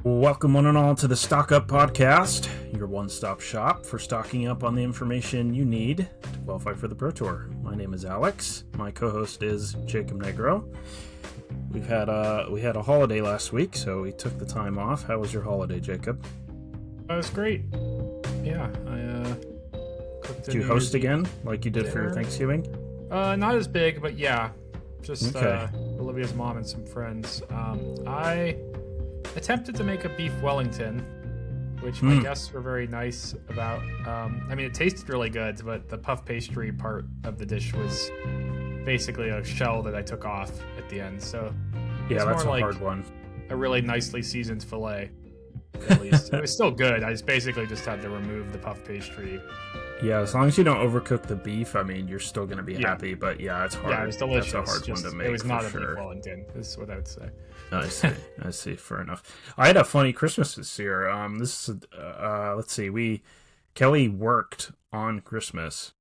Welcome one and all to the Stock Up Podcast, your one-stop shop for stocking up on the information you need to qualify for the Pro Tour. My name is Alex. My co-host is Jacob Negro. We had a holiday last week, so we took the time off. How was your holiday, Jacob? It was great. Yeah, I cooked. Did you host again, like you did for your Thanksgiving? Not as big, but yeah, just Olivia's mom and some friends. I attempted to make a beef Wellington, which my guests were very nice about. I mean, it tasted really good, but the puff pastry part of the dish was basically a shell that I took off at the end. So yeah, that's a hard one. A really nicely seasoned fillet, at least. It was still good. I basically just had to remove the puff pastry. Yeah, as long as you don't overcook the beef, I mean, you're still going to be happy, but yeah, it's hard. Yeah, it was delicious. That's a hard one to make. It was not a beef Wellington, is what I would say. I see. Fair enough. I had a funny Christmas this year. Let's see. Kelly worked on Christmas,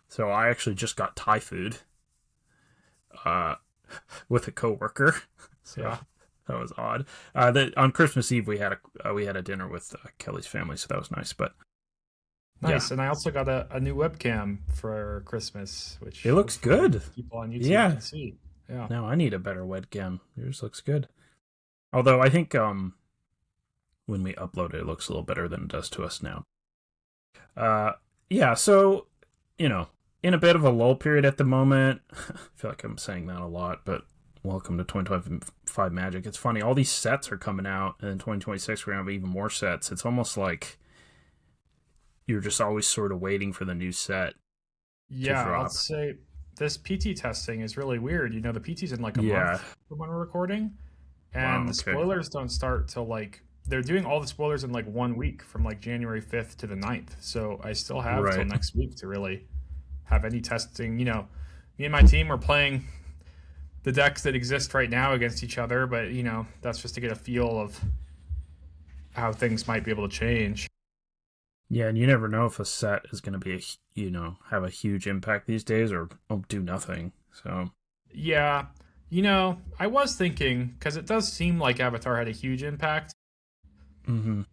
so I actually just got Thai food, with a coworker. So yeah. That was odd. On Christmas Eve we had a dinner with Kelly's family, so that was nice. But nice, yeah. And I also got a new webcam for Christmas, which it looks good. People on YouTube can see. Yeah. No, I need a better webcam. Yours looks good. Although I think when we upload it, it looks a little better than it does to us now. Yeah, so, in a bit of a lull period at the moment. I feel like I'm saying that a lot, but welcome to 2025 Magic. It's funny, all these sets are coming out, and in 2026 we're going to have even more sets. It's almost like you're just always sort of waiting for the new set to drop. I'll say this PT testing is really weird. The PT's in like a month from when we're recording, and the spoilers don't start till they're doing all the spoilers in 1 week from January 5th to the 9th. So I still have till next week to really have any testing. Me and my team are playing the decks that exist right now against each other, but that's just to get a feel of how things might be able to change. Yeah, and you never know if a set is going to be, have a huge impact these days or do nothing. So yeah, I was thinking, because it does seem like Avatar had a huge impact. Mm-hmm.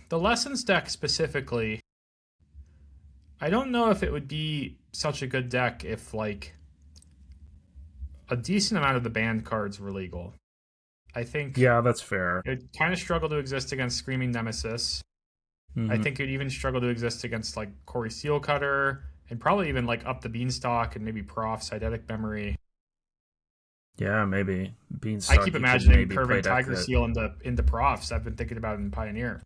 The Lessons deck specifically, I don't know if it would be such a good deck if a decent amount of the banned cards were legal. I think. Yeah, that's fair. It kind of struggled to exist against Screaming Nemesis. Mm-hmm. I think it'd even struggle to exist against Corey Steelcutter and probably even Up the Beanstalk and maybe Prof, Eidetic Memory. Yeah, maybe Beanstalk. I keep imagining curving Tiger Seal into Profs. I've been thinking about it in Pioneer.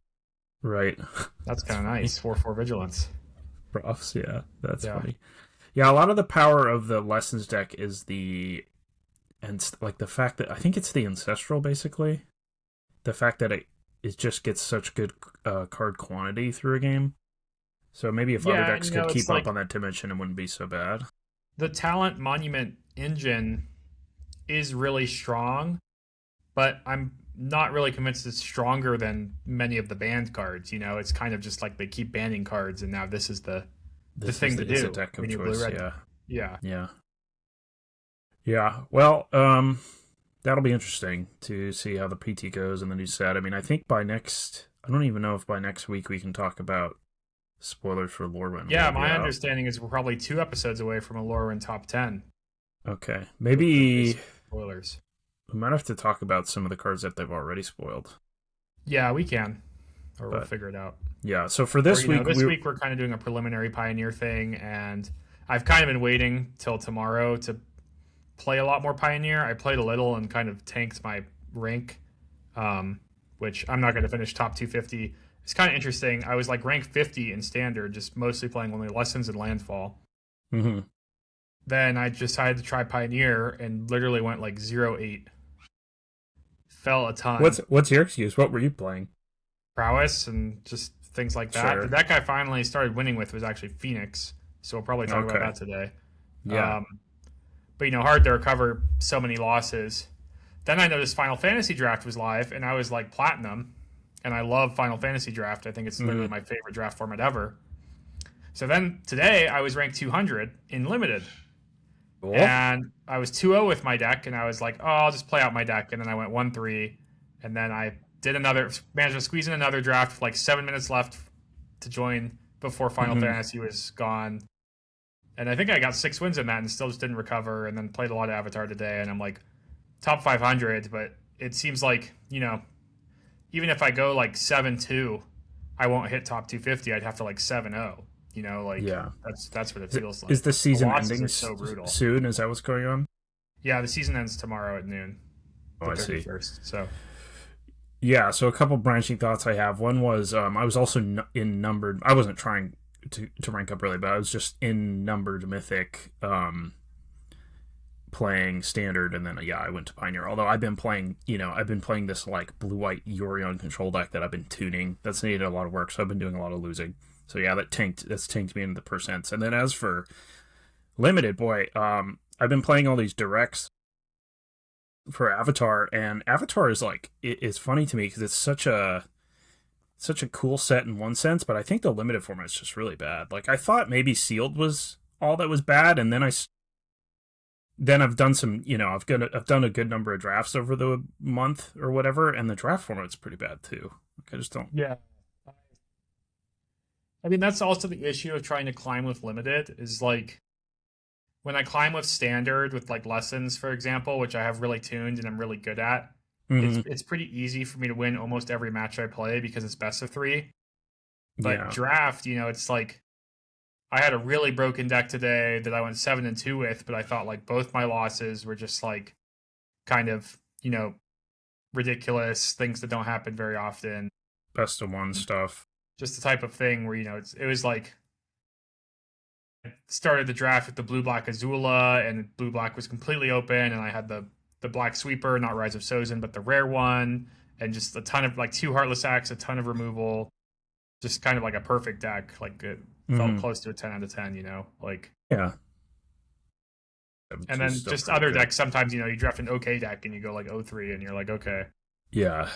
Right. That's kind of nice. 4/4 Vigilance. Profs, yeah. That's funny. Yeah, a lot of the power of the Lessons deck is the fact that I think it's the Ancestral, basically. The fact that it just gets such good card quantity through a game. So maybe if other decks could keep up on that dimension, it wouldn't be so bad. The Talent Monument engine is really strong, but I'm not really convinced it's stronger than many of the banned cards. It's kind of just they keep banning cards, and now this is the thing to do. It's a deck of choice, Yeah. Well, that'll be interesting to see how the PT goes in the new set. I mean, I think I don't even know if by next week we can talk about spoilers for Lorwyn. Yeah, my understanding is we're probably 2 episodes away from a Lorwyn top 10. Okay. Maybe spoilers. We might have to talk about some of the cards that they've already spoiled. Yeah, we can. We'll figure it out. Yeah, so for this week... This week we're kind of doing a preliminary Pioneer thing, and I've kind of been waiting till tomorrow to play a lot more Pioneer. I played a little and kind of tanked my rank, which I'm not going to finish top 250. It's kind of interesting. I was rank 50 in Standard, just mostly playing only Lessons and Landfall. Mm-hmm. Then I decided to try Pioneer and literally went 0-8. Fell a ton. What's your excuse? What were you playing? Prowess and just things like that. Sure. The deck I finally started winning with was actually Phoenix, so we'll probably talk about that today. Yeah. But hard to recover so many losses. Then I noticed Final Fantasy Draft was live, and I was Platinum, and I love Final Fantasy Draft. I think it's literally my favorite draft format ever. So then today I was ranked 200 in Limited. Cool. And I was 2-0 with my deck, and I was I'll just play out my deck. And then I went 1-3, and then I managed to squeeze in another draft with like 7 minutes left to join before Final Fantasy was gone. And I think I got 6 wins in that and still just didn't recover, and then played a lot of Avatar today, and I'm like top 500, but it seems like, even if I go like 7-2, I won't hit top 250. I'd have to like 7-0. Yeah. That's what it feels like. Is the season ending so brutal. soon? Is that what's going on? Yeah, the season ends tomorrow at noon. Oh, I see. So yeah, so a couple branching thoughts I have. One was I was also in numbered. I wasn't trying to rank up really, but I was just in numbered mythic, playing standard, and then I went to Pioneer. Although I've been playing this like blue-white Yorion control deck that I've been tuning. That's needed a lot of work, so I've been doing a lot of losing. So yeah, that's tanked me into the percents. And then as for limited, boy, I've been playing all these directs for Avatar, and Avatar is like, it's funny to me because it's such a cool set in one sense, but I think the limited format is just really bad. Like, I thought maybe sealed was all that was bad, and then I've done some, I've done a good number of drafts over the month or whatever, and the draft format's pretty bad too. Like, I just don't. Yeah. I mean, that's also the issue of trying to climb with limited, is like, when I climb with standard with like lessons, for example, which I have really tuned and I'm really good at, it's pretty easy for me to win almost every match I play because it's best of 3. But draft, it's like, I had a really broken deck today that I went 7-2 with, but I thought like both my losses were just like kind of, ridiculous things that don't happen very often. Best of 1 stuff. Just the type of thing where, it was like, started the draft with the blue-black Azula, and blue-black was completely open, and I had the black sweeper, not Rise of Sozin, but the rare one, and just a ton of, like, 2 Heartless Acts, a ton of removal, just kind of like a perfect deck. Like, it felt close to a 10 out of 10, Like, yeah. And then just other decks, sometimes, you draft an okay deck, and you go, like, 0-3, and you're like, okay. Yeah.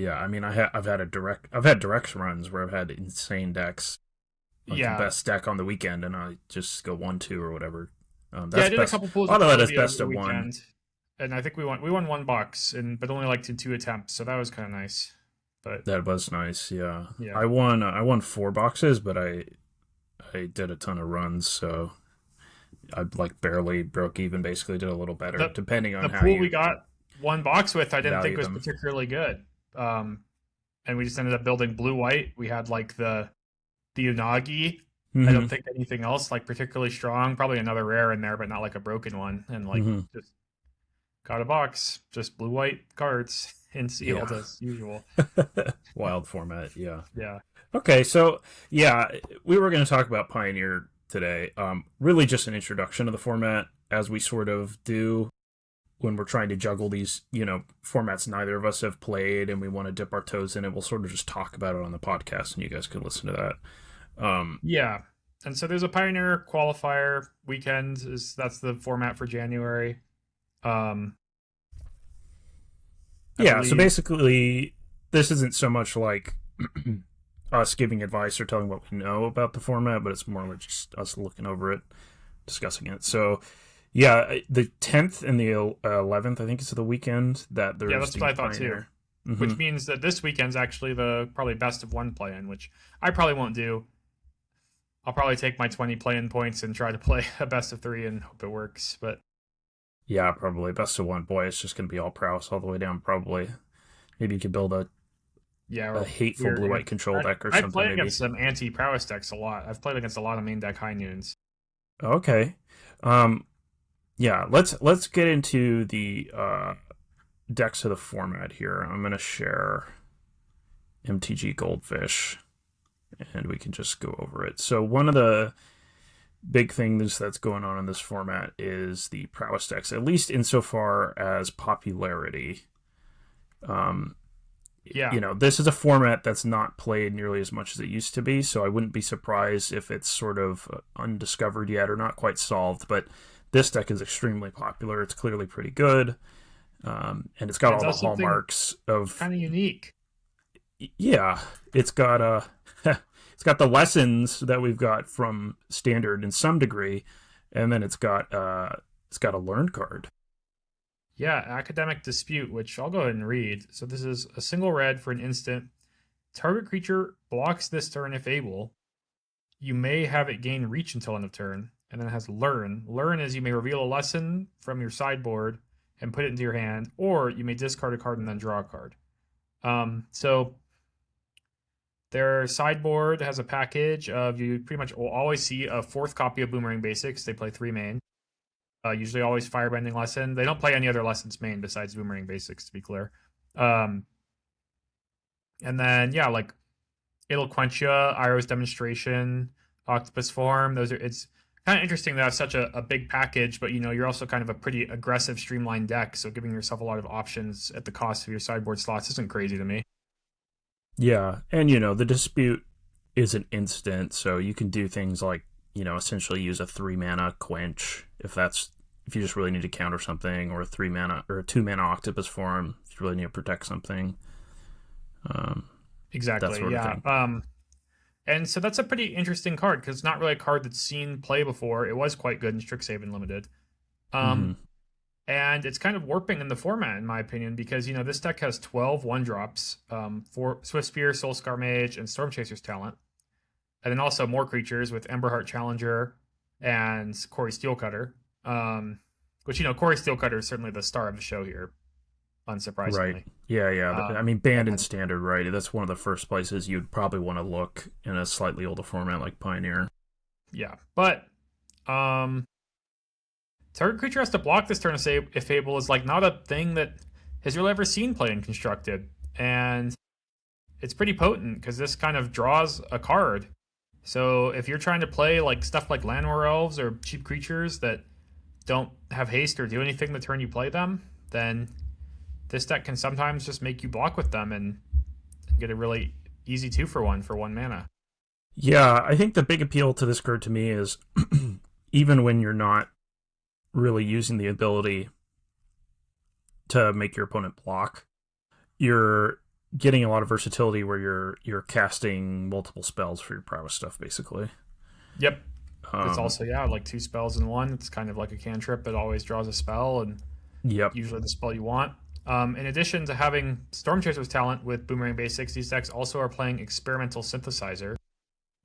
I mean, I've had direct runs where I've had insane decks. Like the best deck on the weekend, and I just go 1-2 or whatever. That's I did a couple pools. A lot of that is best of 1, and I think we won $1 but only like 2 attempts, so that was kind of nice. But that was nice, yeah. I won 4 boxes, but I did a ton of runs, so I like barely broke even. Basically, did a little better depending on the pool we got 1 box with. I didn't think was particularly good, and we just ended up building blue-white. We had like the Unagi. I don't think anything else like particularly strong. Probably another rare in there, but not like a broken one. And like just got a box, just blue-white cards in sealed as usual. Wild format, yeah. Yeah. Okay, so we were going to talk about Pioneer today. Really just an introduction to the format, as we sort of do when we're trying to juggle these, formats neither of us have played, and we want to dip our toes in it. We'll sort of just talk about it on the podcast, and you guys can listen to that. Yeah, and so there's a Pioneer Qualifier weekend. That's the format for January. So basically, this isn't so much like us giving advice or telling what we know about the format, but it's more like just us looking over it, discussing it. So, the 10th and the 11th, I think it's the weekend that there's. Yeah, that's what I thought Pioneer. too. Which means that this weekend's actually the probably best of 1 play-in, which I probably won't do. I'll probably take my 20 play-in points and try to play a best of 3 and hope it works. But yeah, probably best of 1. Boy, it's just going to be all prowess all the way down. Probably, maybe you could build a hateful blue-white control deck or something. I've played against some anti-prowess decks a lot. I've played against a lot of main deck high noons. Okay, let's get into the decks of the format here. I'm going to share MTG Goldfish, and we can just go over it. So one of the big things that's going on in this format is the prowess decks, at least insofar as popularity. This is a format that's not played nearly as much as it used to be, so I wouldn't be surprised if it's sort of undiscovered yet or not quite solved, but this deck is extremely popular. It's clearly pretty good, and it's got all the hallmarks of... kind of unique. Yeah, it's got it's got the lessons that we've got from Standard in some degree, and then it's got a learn card. Yeah, Academic Dispute, which I'll go ahead and read. So this is a single red for an instant. Target creature blocks this turn if able. You may have it gain reach until end of turn. And then it has Learn. Learn is you may reveal a lesson from your sideboard and put it into your hand, or you may discard a card and then draw a card. So their sideboard has a package of, you pretty much will always see a 4th copy of Boomerang Basics. They play 3 main. Usually always Firebending Lesson. They don't play any other lessons main besides Boomerang Basics, to be clear. And then, yeah, like it'll quench you, Iroh's Demonstration, Octopus Form. It's kind of interesting to have such a big package, but you're also kind of a pretty aggressive, streamlined deck, so giving yourself a lot of options at the cost of your sideboard slots isn't crazy to me. Yeah, and the dispute is an instant, so you can do things like essentially use a 3-mana quench if you just really need to counter something, or a 3-mana or a 2-mana Octopus Form if you really need to protect something. Exactly. Yeah. And so that's a pretty interesting card because it's not really a card that's seen play before. It was quite good in Strixhaven Limited. And it's kind of warping in the format, in my opinion, because, this deck has 12 1-drops, for Swiftspear, Soulscar Mage, and Stormchaser's Talent. And then also more creatures with Emberheart Challenger and Corey Steelcutter. Which, Corey Steelcutter is certainly the star of the show here, unsurprisingly. Right. Yeah. Banned in Standard, right? That's one of the first places you'd probably want to look in a slightly older format like Pioneer. Yeah, but target creature has to block this turn if able is like not a thing that has really ever seen play in Constructed, and it's pretty potent because this kind of draws a card. So if you're trying to play like stuff like Llanowar Elves or cheap creatures that don't have haste or do anything the turn you play them, then this deck can sometimes just make you block with them and get a really easy 2-for-1 for 1 mana. Yeah, I think the big appeal to this card to me is even when you're not really using the ability to make your opponent block, you're getting a lot of versatility where you're casting multiple spells for your prowess stuff, basically. Yep. It's also, like 2 spells in 1. It's kind of like a cantrip. It always draws a spell, and usually the spell you want. In addition to having Stormchaser's Talent with Boomerang Basics, these decks also are playing Experimental Synthesizer,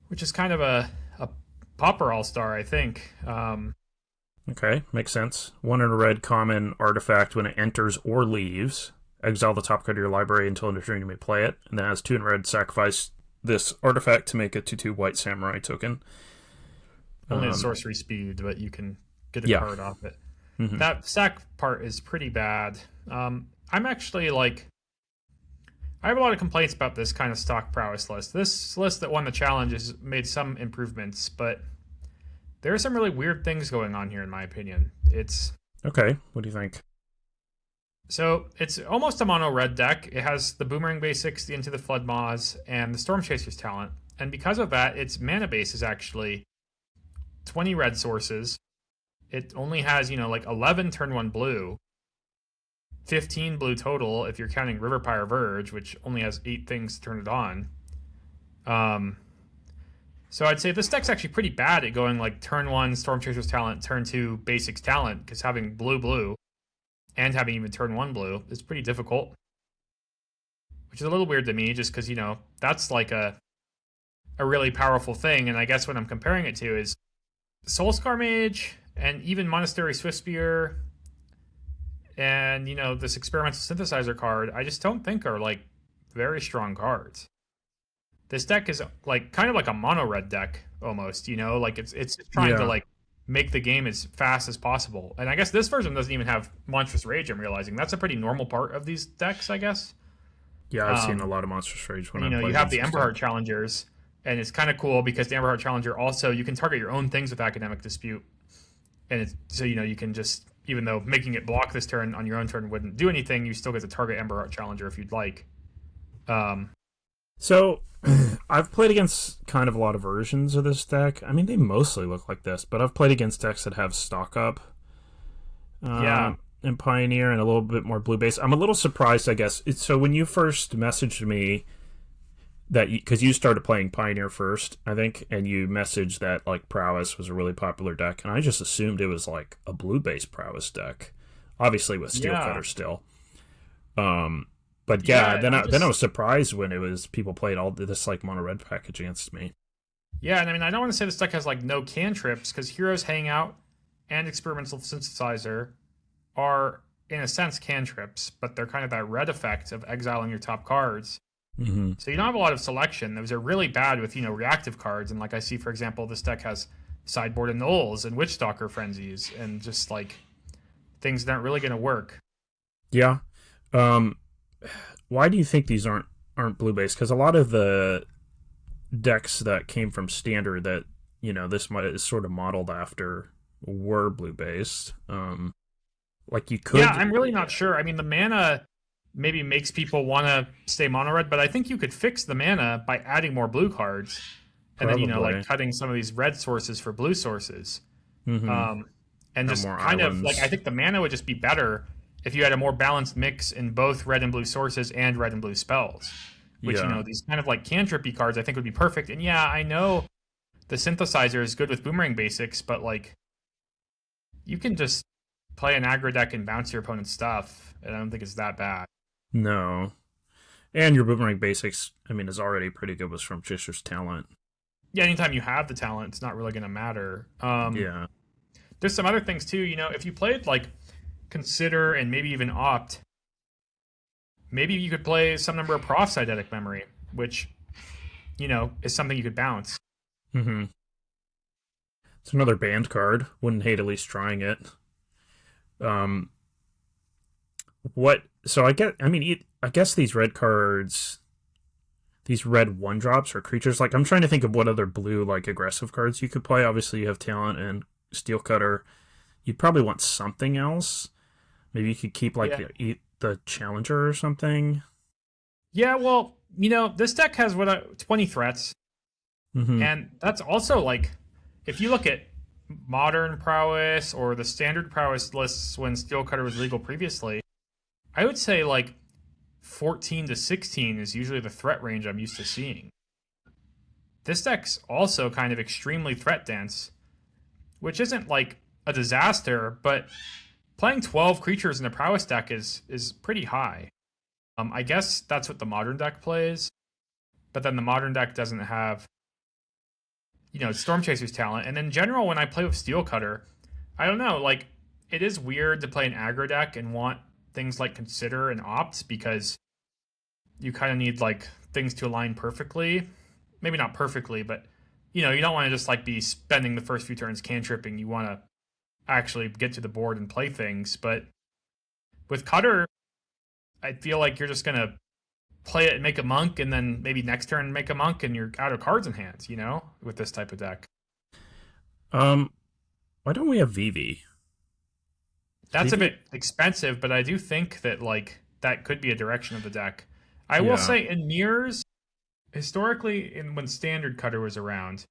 which is kind of a Pauper All-Star, I think. Okay, makes sense. 1 in a red common artifact. When it enters or leaves, exile the top card of your library until end of turn you may play it. And then as 2 in red, sacrifice this artifact to make a 2/2 white samurai token. Only at sorcery speed, but you can get a card off it. Mm-hmm. That sack part is pretty bad. I'm actually I have a lot of complaints about this kind of stock prowess list. This list that won the challenge has made some improvements, but there are some really weird things going on here, in my opinion. Okay, what do you think? So it's almost a mono red deck. It has the Boomerang Basics, the Into the Flood Maws, and the Stormchaser's Talent. And because of that, its mana base is actually 20 red sources. It only has, 11 turn 1 blue, 15 blue total if you're counting Riverpire Verge, which only has 8 things to turn it on. So I'd say this deck's actually pretty bad at going turn 1 Stormchaser's Talent, turn 2 Basics Talent, because having blue and having even turn 1 blue is pretty difficult. Which is a little weird to me, just because, that's a really powerful thing, and I guess what I'm comparing it to is Soulscar Mage and even Monastery Swiftspear and, this Experimental Synthesizer card, I just don't think are, very strong cards. This deck is, kind of like a mono-red deck, almost, it's trying to, make the game as fast as possible. And I guess this version doesn't even have Monstrous Rage, I'm realizing. That's a pretty normal part of these decks, I guess. Yeah, I've seen a lot of Monstrous Rage when I play. You have the Emberheart Challengers, and it's kind of cool because the Emberheart Challenger also, you can target your own things with Academic Dispute. And so, you can just, even though making it block this turn on your own turn wouldn't do anything, you still get to target Emberheart Challenger if you'd like. So, I've played against kind of a lot of versions of this deck. I mean, they mostly look like this, but I've played against decks that have stock up. In Pioneer and a little bit more blue base. I'm a little surprised, I guess. So when you first messaged me that, because you started playing Pioneer first, I think, and you messaged that Prowess was a really popular deck, and I just assumed it was a blue base Prowess deck. obviously with Steel Yeah. Cutter still. Um, but yeah, Yeah, and then I was surprised when it was people played all this like mono red pack against me. yeah, and I mean, I don't want to say this deck has like no cantrips because Heroes Hangout and Experimental Synthesizer are in a sense cantrips, but they're kind of that red effect of exiling your top cards. Mm-hmm. So you don't have a lot of selection. Those are really bad with, reactive cards. And like I see, for example, this deck has Sideboard Annuls and Witchstalker Frenzies, and just like things that aren't really going to work. Yeah. Um, why do you think these aren't blue based? Because a lot of the decks that came from Standard that this might is sort of modeled after were blue based. Like you Yeah, could. I'm really not sure. I mean, the mana maybe makes people want to stay mono red, but I think you could fix the mana by adding more blue cards, and then like Probably. cutting some of these red sources for blue sources. Mm-hmm. And Have just more kind of like I islands. think the mana would just be better if you had a more balanced mix in both red and blue sources and red and blue spells. Which Yeah. these kind of like cantrippy cards I think would be perfect. And yeah, I know the synthesizer is good with boomerang basics, but like you can just play an aggro deck and bounce your opponent's stuff, and I don't think it's that bad. No. And your boomerang basics, I mean, is already pretty good with Stormchaser's talent. Yeah, anytime you have the talent, it's not really going to matter. Yeah. There's some other things too. If you played like Consider and maybe even Opt, maybe you could play some number of Prof's Eidetic Memory, which is something you could bounce. Mm-hmm. It's another banned card. Wouldn't hate at least trying it. Um, what? So I guess these red cards, these red one drops or creatures. Like I'm trying to think of what other blue like aggressive cards you could play. Obviously, you have talent and Steel Cutter. You'd probably want something else. Maybe you could keep like Yeah. the Challenger or something. Yeah, well, this deck has 20 threats, Mm-hmm. and that's also like if you look at modern prowess or the standard prowess lists when Steel Cutter was legal previously, I would say like 14 to 16 is usually the threat range I'm used to seeing. This deck's also kind of extremely threat dense, which isn't like a disaster, but playing 12 creatures in a prowess deck is pretty high. I guess that's what the modern deck plays, but then the modern deck doesn't have Stormchaser's talent. And in general, when I play with Steel Cutter, I don't know, like it is weird to play an aggro deck and want things like Consider and Opt because you kind of need like things to align perfectly. Maybe not perfectly, but you don't want to just like be spending the first few turns cantripping. You want to actually get to the board and play things. But with Cutter, I feel like you're just gonna play it and make a monk, and then maybe next turn make a monk, and you're out of cards in hands. With this type of deck. Why don't we have Vivi? That's a Vivi? bit expensive, but I do think that like that could be a direction of the deck. I will Yeah. say in mirrors, historically, when Standard Cutter was around,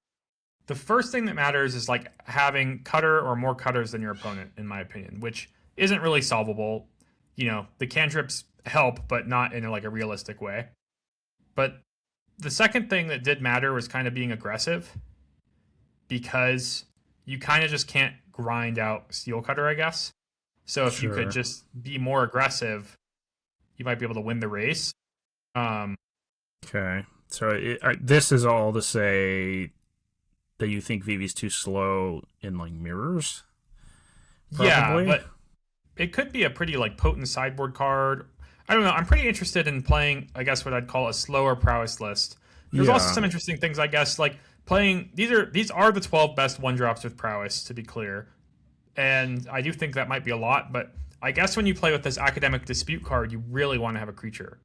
the first thing that matters is like having Cutter or more Cutters than your opponent, in my opinion, which isn't really solvable. The cantrips help, but not in like a realistic way. But the second thing that did matter was kind of being aggressive because you kind of just can't grind out Steel Cutter, I guess. So if you could Sure. just be more aggressive, you might be able to win the race. Um, Okay. So this is all to say that you think Vivi's too slow in like mirrors, yeah, probably. but it could be a pretty like potent sideboard card. I don't know. I'm pretty interested in playing, I guess, what I'd call a slower prowess list. There's also Yeah. some interesting things, I guess, like playing. These are the 12 best one drops with prowess, to be clear, and I do think that might be a lot. But I guess when you play with this academic dispute card, you really want to have a creature.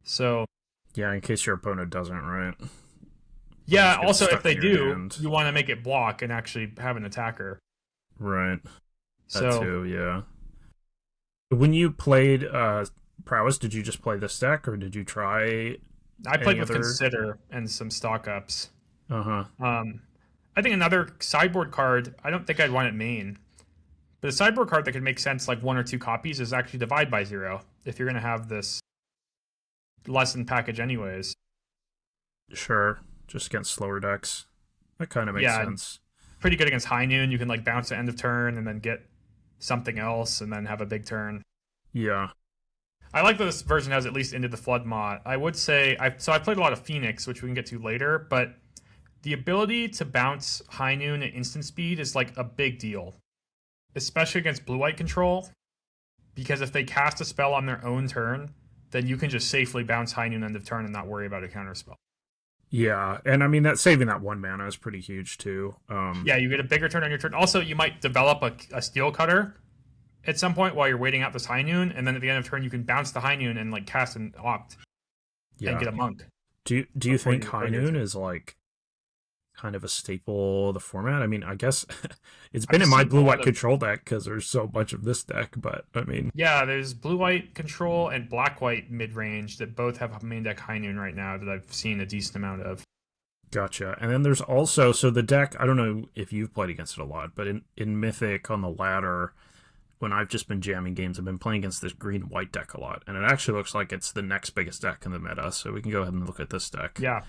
So Yeah. In case your opponent doesn't, right? Or yeah. just get Also, if stuck they in your do, hand. you want to make it block and actually have an attacker. Right. That So too. Yeah. When you played prowess, did you just play this deck, or did you try I played any with other? Consider and some stock ups. Uh huh. I think another sideboard card. I don't think I'd want it main, but a sideboard card that could make sense, like one or two copies, is actually Divide by Zero. If you're gonna have this lesson package, anyways. Sure. Just against slower decks. That kind of makes Yeah, sense. pretty good against High Noon. You can like bounce at end of turn and then get something else and then have a big turn. Yeah. I like that this version has at least Into the Flood mod. I would say I played a lot of Phoenix, which we can get to later, but the ability to bounce High Noon at instant speed is like a big deal, especially against blue-white control, because if they cast a spell on their own turn, then you can just safely bounce High Noon end of turn and not worry about a counterspell. Yeah, and I mean that saving that 1 mana is pretty huge too. Yeah, you get a bigger turn on your turn. Also, you might develop a Steel Cutter at some point while you're waiting out this High Noon, and then at the end of turn you can bounce the High Noon and like cast an Opt and get a Monk. Do you think High Noon is like kind of a staple of the format? I mean, I guess it's been in my blue-white control deck because there's so much of this deck, but I mean... Yeah, there's blue-white control and black-white mid-range that both have main deck High Noon right now that I've seen a decent amount of. Gotcha. And then there's also... So the deck, I don't know if you've played against it a lot, but in Mythic on the ladder, when I've just been jamming games, I've been playing against this green-white deck a lot, and it actually looks like it's the next biggest deck in the meta, so we can go ahead and look at this deck. Yeah.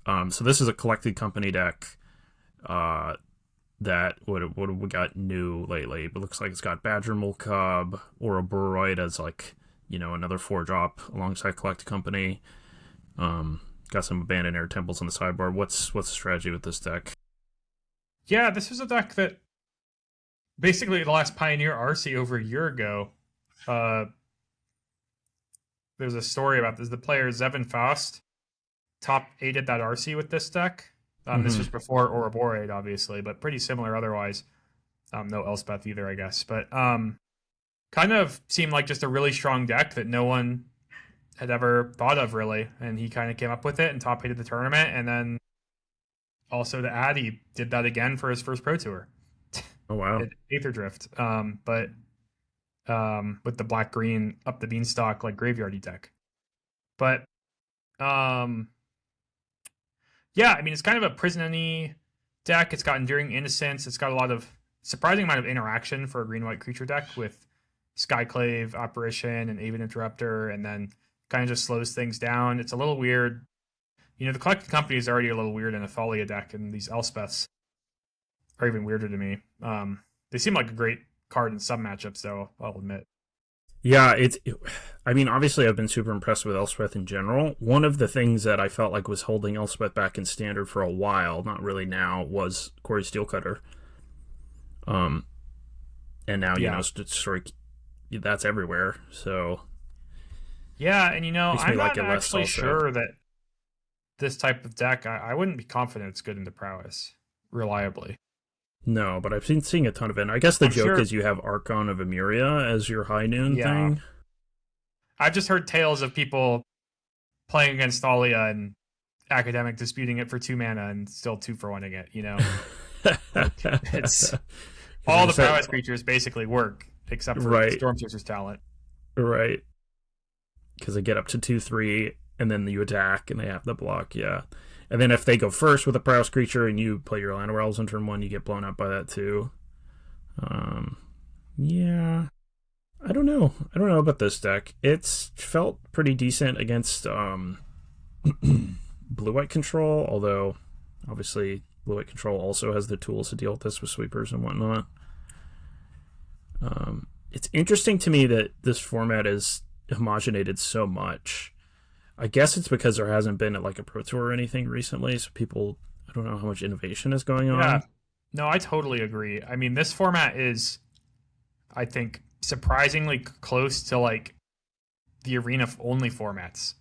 So this is a collected company deck that what have we got new lately? It looks like it's got Badger Mulcub or a Burroid as like, another 4-drop alongside collected company. Got some abandoned air temples on the sideboard. What's the strategy with this deck? Yeah, this was a deck that basically the last Pioneer RC over a year ago. There's a story about this. The player Zevin Faust top 8'd that RC with this deck. This was before Ouroboros, obviously, but pretty similar otherwise. No Elspeth either, I guess. But kind of seemed like just a really strong deck that no one had ever thought of, really. And he kind of came up with it and top 8'd the tournament. And then also to add, he did that again for his first Pro Tour. Oh, wow. Aether Drift. But with the black-green up the beanstalk, like graveyardy deck. But yeah, I mean, it's kind of a prison-y deck. It's got Enduring Innocence. It's got a lot of surprising amount of interaction for a green-white creature deck with Skyclave, Apparition, and Aven Interrupter, and then kind of just slows things down. It's a little weird. The Collected Company is already a little weird in a Thalia deck, and these Elspeths are even weirder to me. They seem like a great card in some matchups, though, I'll admit. Yeah, I mean, obviously I've been super impressed with Elspeth in general. One of the things that I felt like was holding Elspeth back in Standard for a while, not really now, was Corey Steelcutter. And now, that's everywhere, so... Yeah, and I'm not actually sure that this type of deck, I wouldn't be confident it's good into Prowess, reliably. No, but I've been seeing a ton of it. I guess the joke is you have Archon of Emuria as your High Noon thing. I've just heard tales of people playing against Thalia and Academic disputing it for 2 mana and still 2-for-1ing it, It's all the Prowess creatures basically work, except for Stormchaser's talent. Right. Because they get up to 2/3, and then you attack, and they have the block, yeah. And then if they go first with a Prowess creature and you play your Llanowar Elves on turn 1, you get blown up by that too. Yeah. I don't know about this deck. It's felt pretty decent against blue-white control, although obviously blue-white control also has the tools to deal with this with sweepers and whatnot. It's interesting to me that this format is homogenated so much. I guess it's because there hasn't been like a Pro Tour or anything recently, so people, I don't know how much innovation is going on. Yeah, no, I totally agree. I mean, this format is, I think, surprisingly close to like the arena-only formats.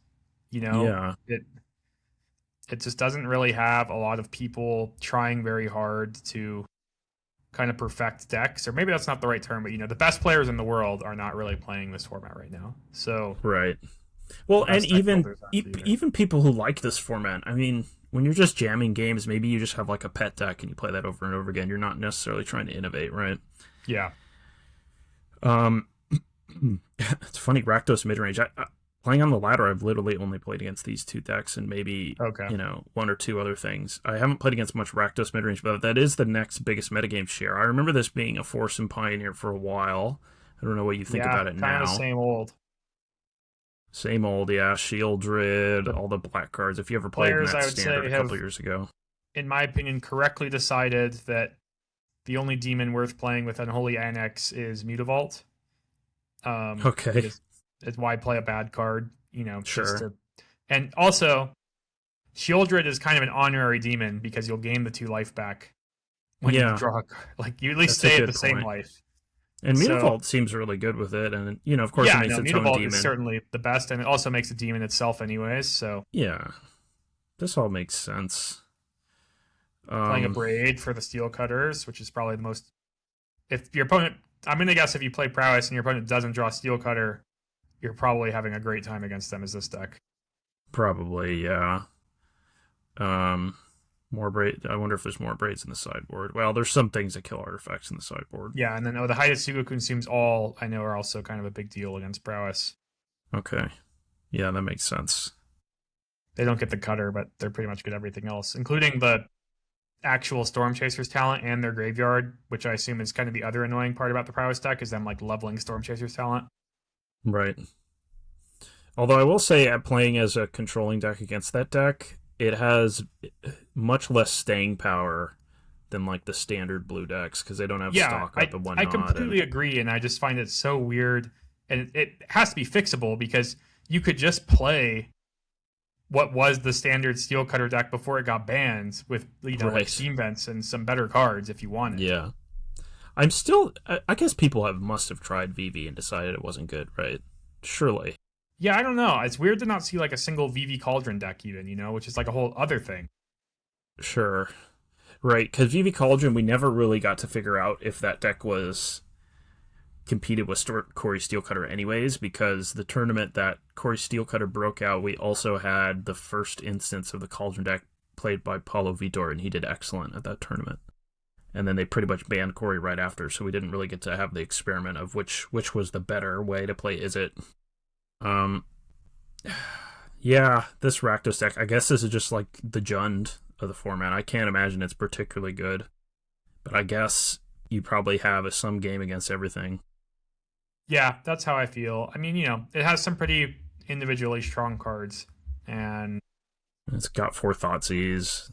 Yeah. It just doesn't really have a lot of people trying very hard to kind of perfect decks, or maybe that's not the right term, but the best players in the world are not really playing this format right now. So right. Well, and even people who like this format, I mean, when you're just jamming games, maybe you just have like a pet deck and you play that over and over again. You're not necessarily trying to innovate, right? Yeah. It's funny, Rakdos midrange. Playing on the ladder, I've literally only played against these 2 decks and maybe 1 or 2 other things. I haven't played against much Rakdos midrange, but that is the next biggest metagame share. I remember this being a force in Pioneer for a while. I don't know what you think about it now. Kind of same old. Same old, yeah. Shieldred, all the black cards. If you ever played in that Standard a couple years ago. In my opinion, correctly decided that the only demon worth playing with Unholy Annex is Mutavault. Okay. Because it's why I play a bad card, just Sure. to. And also, Shieldred is kind of an honorary demon because you'll gain the 2 life back when you Yeah, draw a card. Like, you at least that's a stay at the good same point. life. And So, Mutavault seems really good with it, and of course, it yeah, makes no, its own Mutavault is demon. certainly the best, and it also makes a demon itself, anyways. So, Yeah, this all makes sense. playing a Um, Braid for the Steel Cutters, which is probably the most. If your opponent, I'm going to guess if you play Prowess and your opponent doesn't draw Steel Cutter, you're probably having a great time against them as this deck. Probably, yeah. Um, more braid. I wonder if there's more braids in the sideboard. Well, there's some things that kill artifacts in the sideboard. Yeah, and then the hiatus consumes all I know are also kind of a big deal against Prowess. Okay, yeah, that makes sense. They don't get the cutter, but they're pretty much good everything else, including the actual Storm Chasers talent and their graveyard, which I assume is kind of the other annoying part about the Prowess deck, is them like leveling Storm Chasers talent. Right. Although I will say, at playing as a controlling deck against that deck, it has much less staying power than like the standard blue decks because they don't have stock up and I whatnot. completely agree, and I just find it so weird, and it has to be fixable because you could just play what was the standard Steel Cutter deck before it got banned with like Steam Vents and some better cards if you wanted. Yeah. I'm still. I guess people must have tried VV and decided it wasn't good, right? Surely. Yeah, I don't know. It's weird to not see like a single VV Cauldron deck even, which is like a whole other thing. Sure. Right, because VV Cauldron, we never really got to figure out if that deck was competed with Corey Steelcutter anyways, because the tournament that Corey Steelcutter broke out, we also had the first instance of the Cauldron deck played by Paulo Vitor, and he did excellent at that tournament. And then they pretty much banned Corey right after, so we didn't really get to have the experiment of which was the better way to play Is It. Yeah, this Rakdos deck, I guess this is just like the Jund of the format. I can't imagine it's particularly good, but I guess you probably have some game against everything. Yeah, that's how I feel. I mean, it has some pretty individually strong cards, and it's got 4 Thoughtseize.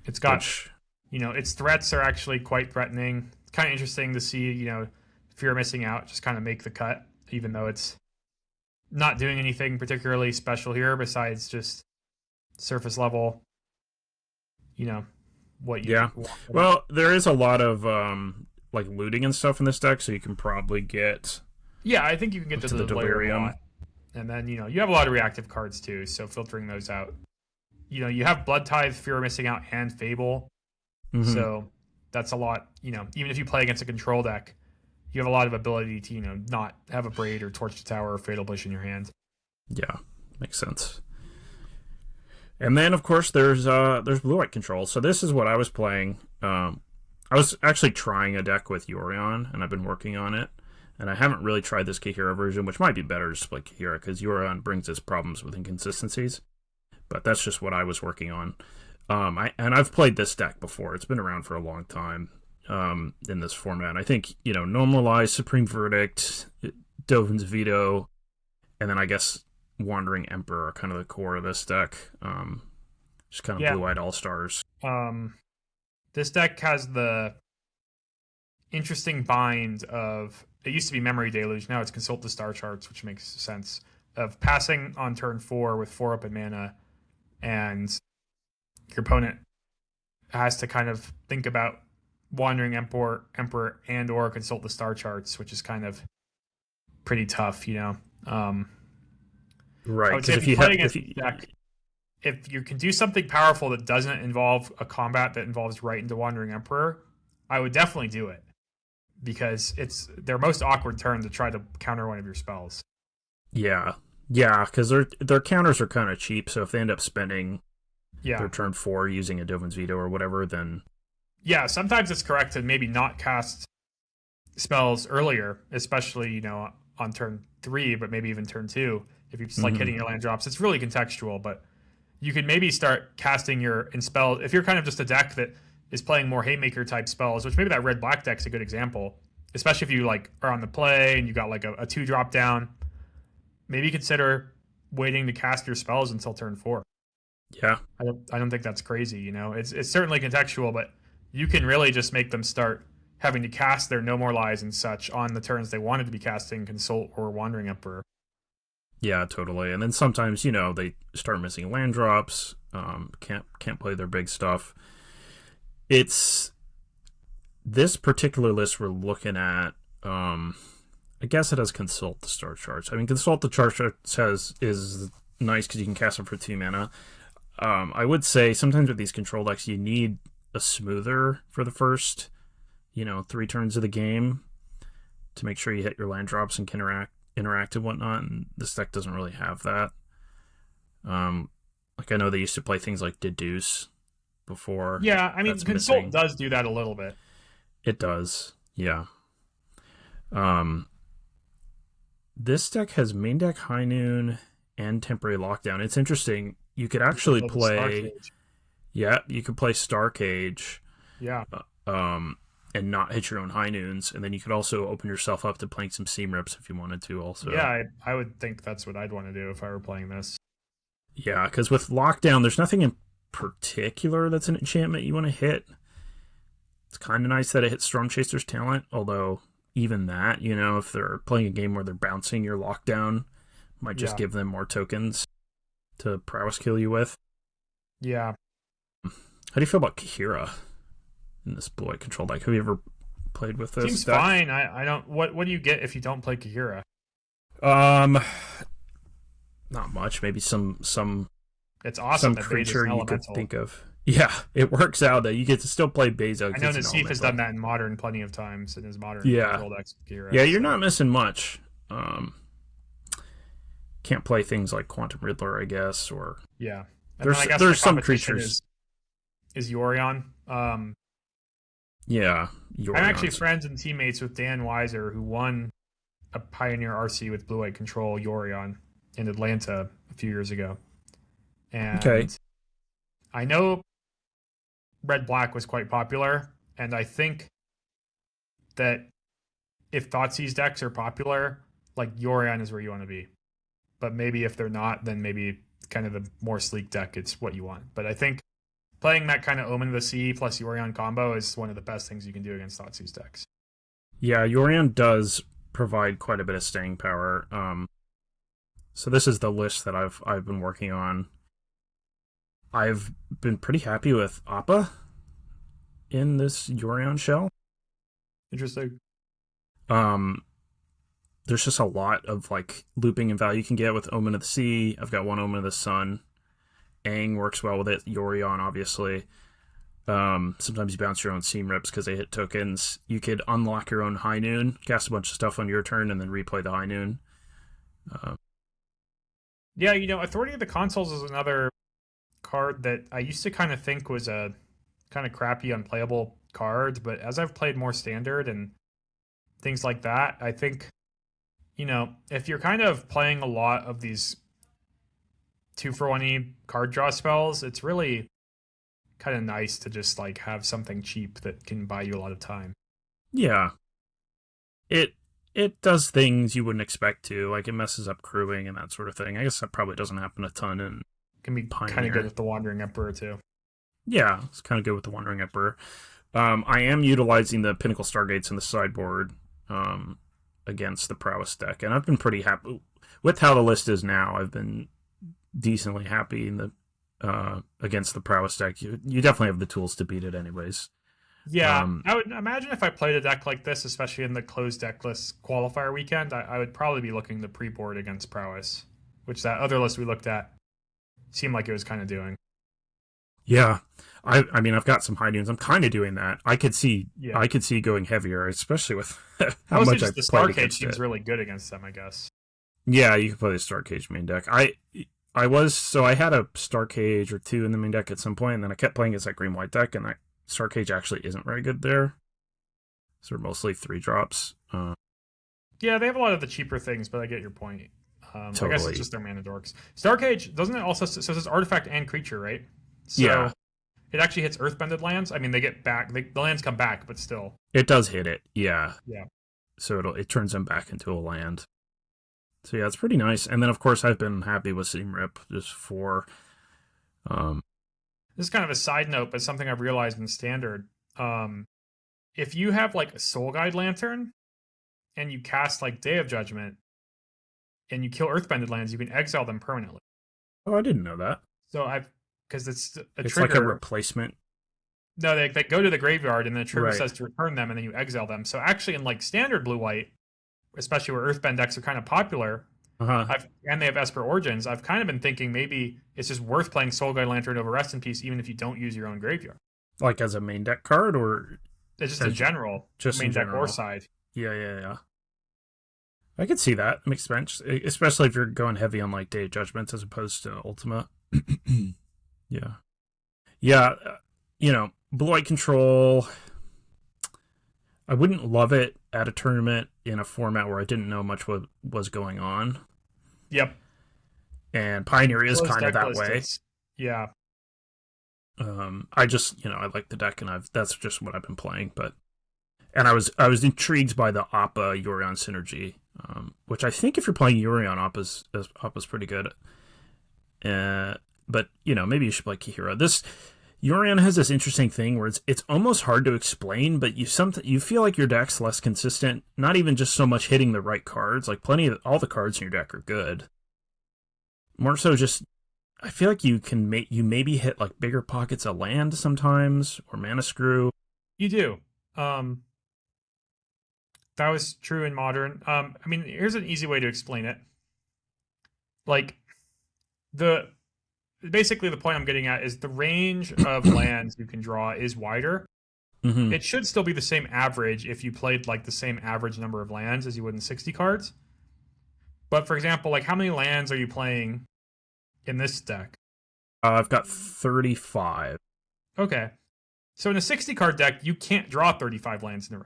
It's got, its threats are actually quite threatening. It's kind of interesting to see, Fear Missing Out just kind of make the cut, even though it's not doing anything particularly special here besides just surface level, what you want. Well, there is a lot of like looting and stuff in this deck, so you can probably get. Yeah, I think you can get to the delirium. And then, you have a lot of reactive cards too, so filtering those out. You have Blood Tithe, Fear of Missing Out, and Fable. Mm-hmm. So that's a lot, even if you play against a control deck, you have a lot of ability to, not have a Braid or Torch to Tower or Fatal Push in your hand. Yeah, makes sense. And then, of course, there's blue-white control. So this is what I was playing. I was actually trying a deck with Yorion, and I've been working on it. And I haven't really tried this Kahira version, which might be better to play Kahira, because Yorion brings its problems with inconsistencies. But that's just what I was working on. I've played this deck before. It's been around for a long time in this format. I think, Normalize, Supreme Verdict, Dovin's Veto, and then I guess Wandering Emperor are kind of the core of this deck. Just kind of blue-eyed all-stars. This deck has the interesting bind of, it used to be Memory Deluge, now it's Consult the Star Charts, which makes sense, of passing on turn 4 with 4 open mana, and your opponent has to kind of think about Wandering Emperor, and or Consult the Star Charts, which is kind of pretty tough, Right, because if you can do something powerful that doesn't involve a combat that involves right into Wandering Emperor, I would definitely do it, because it's their most awkward turn to try to counter one of your spells. Yeah, because their counters are kind of cheap, so if they end up spending their turn 4 using a Dovin's Veto or whatever, then... Yeah, sometimes it's correct to maybe not cast spells earlier, especially, on turn 3, but maybe even turn 2, if you're just like hitting your land drops. It's really contextual, but you could maybe start casting your spells if you're kind of just a deck that is playing more Haymaker type spells, which maybe that red-black deck's a good example, especially if you like are on the play and you got like a 2 drop down. Maybe consider waiting to cast your spells until turn 4. Yeah, I don't think that's crazy. It's certainly contextual, but you can really just make them start having to cast their No More Lies and such on the turns they wanted to be casting Consult or Wandering Emperor. Yeah, totally. And then sometimes, they start missing land drops, can't play their big stuff. It's this particular list we're looking at. I guess it has Consult the start charge. I mean, Consult the charge is nice because you can cast them for 2 mana. I would say sometimes with these control decks, you need a smoother for the first, 3 turns of the game to make sure you hit your land drops and can interact and whatnot. And this deck doesn't really have that. Like I know they used to play things like Deduce before. Yeah, I mean, Consult does do that a little bit. It does, yeah. This deck has main deck High Noon and Temporary Lockdown. It's interesting. You could actually play... Yeah, you could play Starcage. Yeah. And not hit your own High Noons. And then you could also open yourself up to playing some Seam Rips if you wanted to also. Yeah, I would think that's what I'd want to do if I were playing this. Yeah, because with Lockdown, there's nothing in particular that's an enchantment you want to hit. It's kind of nice that it hits Stormchaser's Talent, although even that, if they're playing a game where they're bouncing your Lockdown, might just give them more tokens to prowess kill you with. Yeah. How do you feel about Kahira in this blue-white control deck? Have you ever played with this? Seems deck? Fine. I don't. What do you get if you don't play Kahira? Not much. Maybe some. It's awesome. Some creature you could think of. Yeah, it works out that you get to still play Beza. I know Nassif has done that in Modern plenty of times in his Modern control decks. Kahira, yeah, you're not missing much. Can't play things like Quantum Riddler, I guess, or yeah. And there's some creatures. Is Yorion? Yeah, I'm actually friends and teammates with Dan Weiser, who won a Pioneer RC with Blue White Control Yorion in Atlanta a few years ago. And I know Red Black was quite popular, and I think that if Thoughtseize decks are popular, like Yorion is where you want to be. But maybe if they're not, then maybe kind of the more sleek deck it's what you want. But I think playing that kind of Omen of the Sea plus Yorion combo is one of the best things you can do against Thoughtseize decks. Yeah, Yorion does provide quite a bit of staying power. So this is the list that I've been working on. I've been pretty happy with Appa in this Yorion shell. Interesting. There's just a lot of looping and value you can get with Omen of the Sea. I've got one Omen of the Sun. Aang works well with it. Yorion, obviously. Sometimes you bounce your own Seam Rips because they hit tokens. You could unlock your own High Noon, cast a bunch of stuff on your turn, and then replay the High Noon. Yeah, Authority of the Consuls is another card that I used to kind of think was a kind of crappy, unplayable card, but as I've played more Standard and things like that, I think, if you're kind of playing a lot of these 2-for-1 card draw spells, it's really kind of nice to just have something cheap that can buy you a lot of time. Yeah. It does things you wouldn't expect to, it messes up crewing and that sort of thing. I guess that probably doesn't happen a ton in Can be kind of good with the Wandering Emperor too. Yeah, it's kind of good with the Wandering Emperor. I am utilizing the Pinnacle Stargates in the sideboard against the Prowess deck, and I've been pretty happy with how the list is now. I've been decently happy in the against the Prowess deck. You definitely have the tools to beat it anyways. Yeah, I would imagine if I played a deck like this, especially in the closed deck list qualifier weekend, I would probably be looking to pre-board against Prowess, which that other list we looked at seemed like it was kind of doing. Yeah, I mean, I've got some High Noons. I'm kind of doing that. I could see going heavier, especially with how much I played against it. The Starcage seems really good against them, I guess. Yeah, you can play the Starcage main deck. I had a Starcage or two in the main deck at some point, and then I kept playing against that green-white deck, and that Starcage actually isn't very good there. So they're mostly 3-drops. Yeah, they have a lot of the cheaper things, but I get your point. Totally. I guess it's just their mana dorks. Starcage, doesn't it also, so it's artifact and creature, right? So yeah. It actually hits earthbended lands. I mean, they get back, the lands come back, but still. It does hit it, yeah. Yeah. So it turns them back into a land. So yeah, it's pretty nice. And then, of course, I've been happy with Seam Rip just for... This is kind of a side note, but something I've realized in Standard. If you have like a Soul Guide Lantern and you cast like Day of Judgment and you kill Earthbended lands, you can exile them permanently. Oh, I didn't know that. So because it's a it's trigger. Like a replacement. No, they go to the graveyard and the trigger says to return them, and then you exile them. So actually, in like standard blue white, especially where Earthbend decks are kind of popular, and they have Esper Origins, I've kind of been thinking maybe it's just worth playing Soul Guide Lantern over Rest in Peace, even if you don't use your own graveyard. Like as a main deck card, or it's just a general, just main deck or side. Yeah. I could see that. Makes sense, especially if you're going heavy on like Day of Judgments as opposed to Ultima. Yeah. Blue white control. I wouldn't love it at a tournament in a format where I didn't know much what was going on. Yep. And Pioneer is kind of that way. Yeah. I just, I like the deck, and that's just what I've been playing. And I was intrigued by the Appa Yorion synergy, which I think if you're playing Yorion, Appa's pretty good. But maybe you should play Kihira. This Yorion has this interesting thing where it's almost hard to explain, but you feel like your deck's less consistent. Not even just so much hitting the right cards. Like all the cards in your deck are good. More so, just I feel like you maybe hit like bigger pockets of land sometimes, or mana screw. You do. That was true in Modern. Here's an easy way to explain it. Like basically the point I'm getting at is the range of lands you can draw is wider. Mm-hmm. It should still be the same average if you played like the same average number of lands as you would in 60 cards. But for example, like how many lands are you playing in this deck? I've got 35. Okay. So in a 60 card deck, you can't draw 35 lands in a row.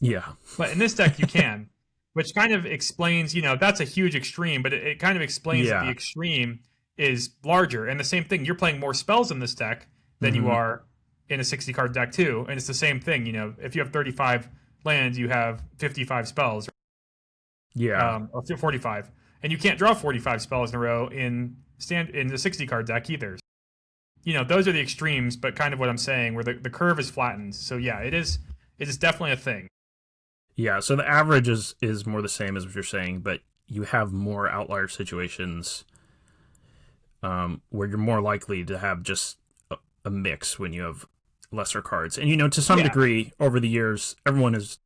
Yeah. But in this deck, you can, which kind of explains, that's a huge extreme, but it kind of explains that the extreme is larger. And the same thing, you're playing more spells in this deck than you are in a 60 card deck too. And it's the same thing, if you have 35 lands, you have 55 spells. Yeah. Or 45. And you can't draw 45 spells in a row in the 60 card deck either. Those are the extremes, but kind of what I'm saying, where the curve is flattened. So yeah, it is definitely a thing. Yeah, so the average is more the same as what you're saying, but you have more outlier situations where you're more likely to have just a mix when you have lesser cards. And, to some degree, over the years, everyone has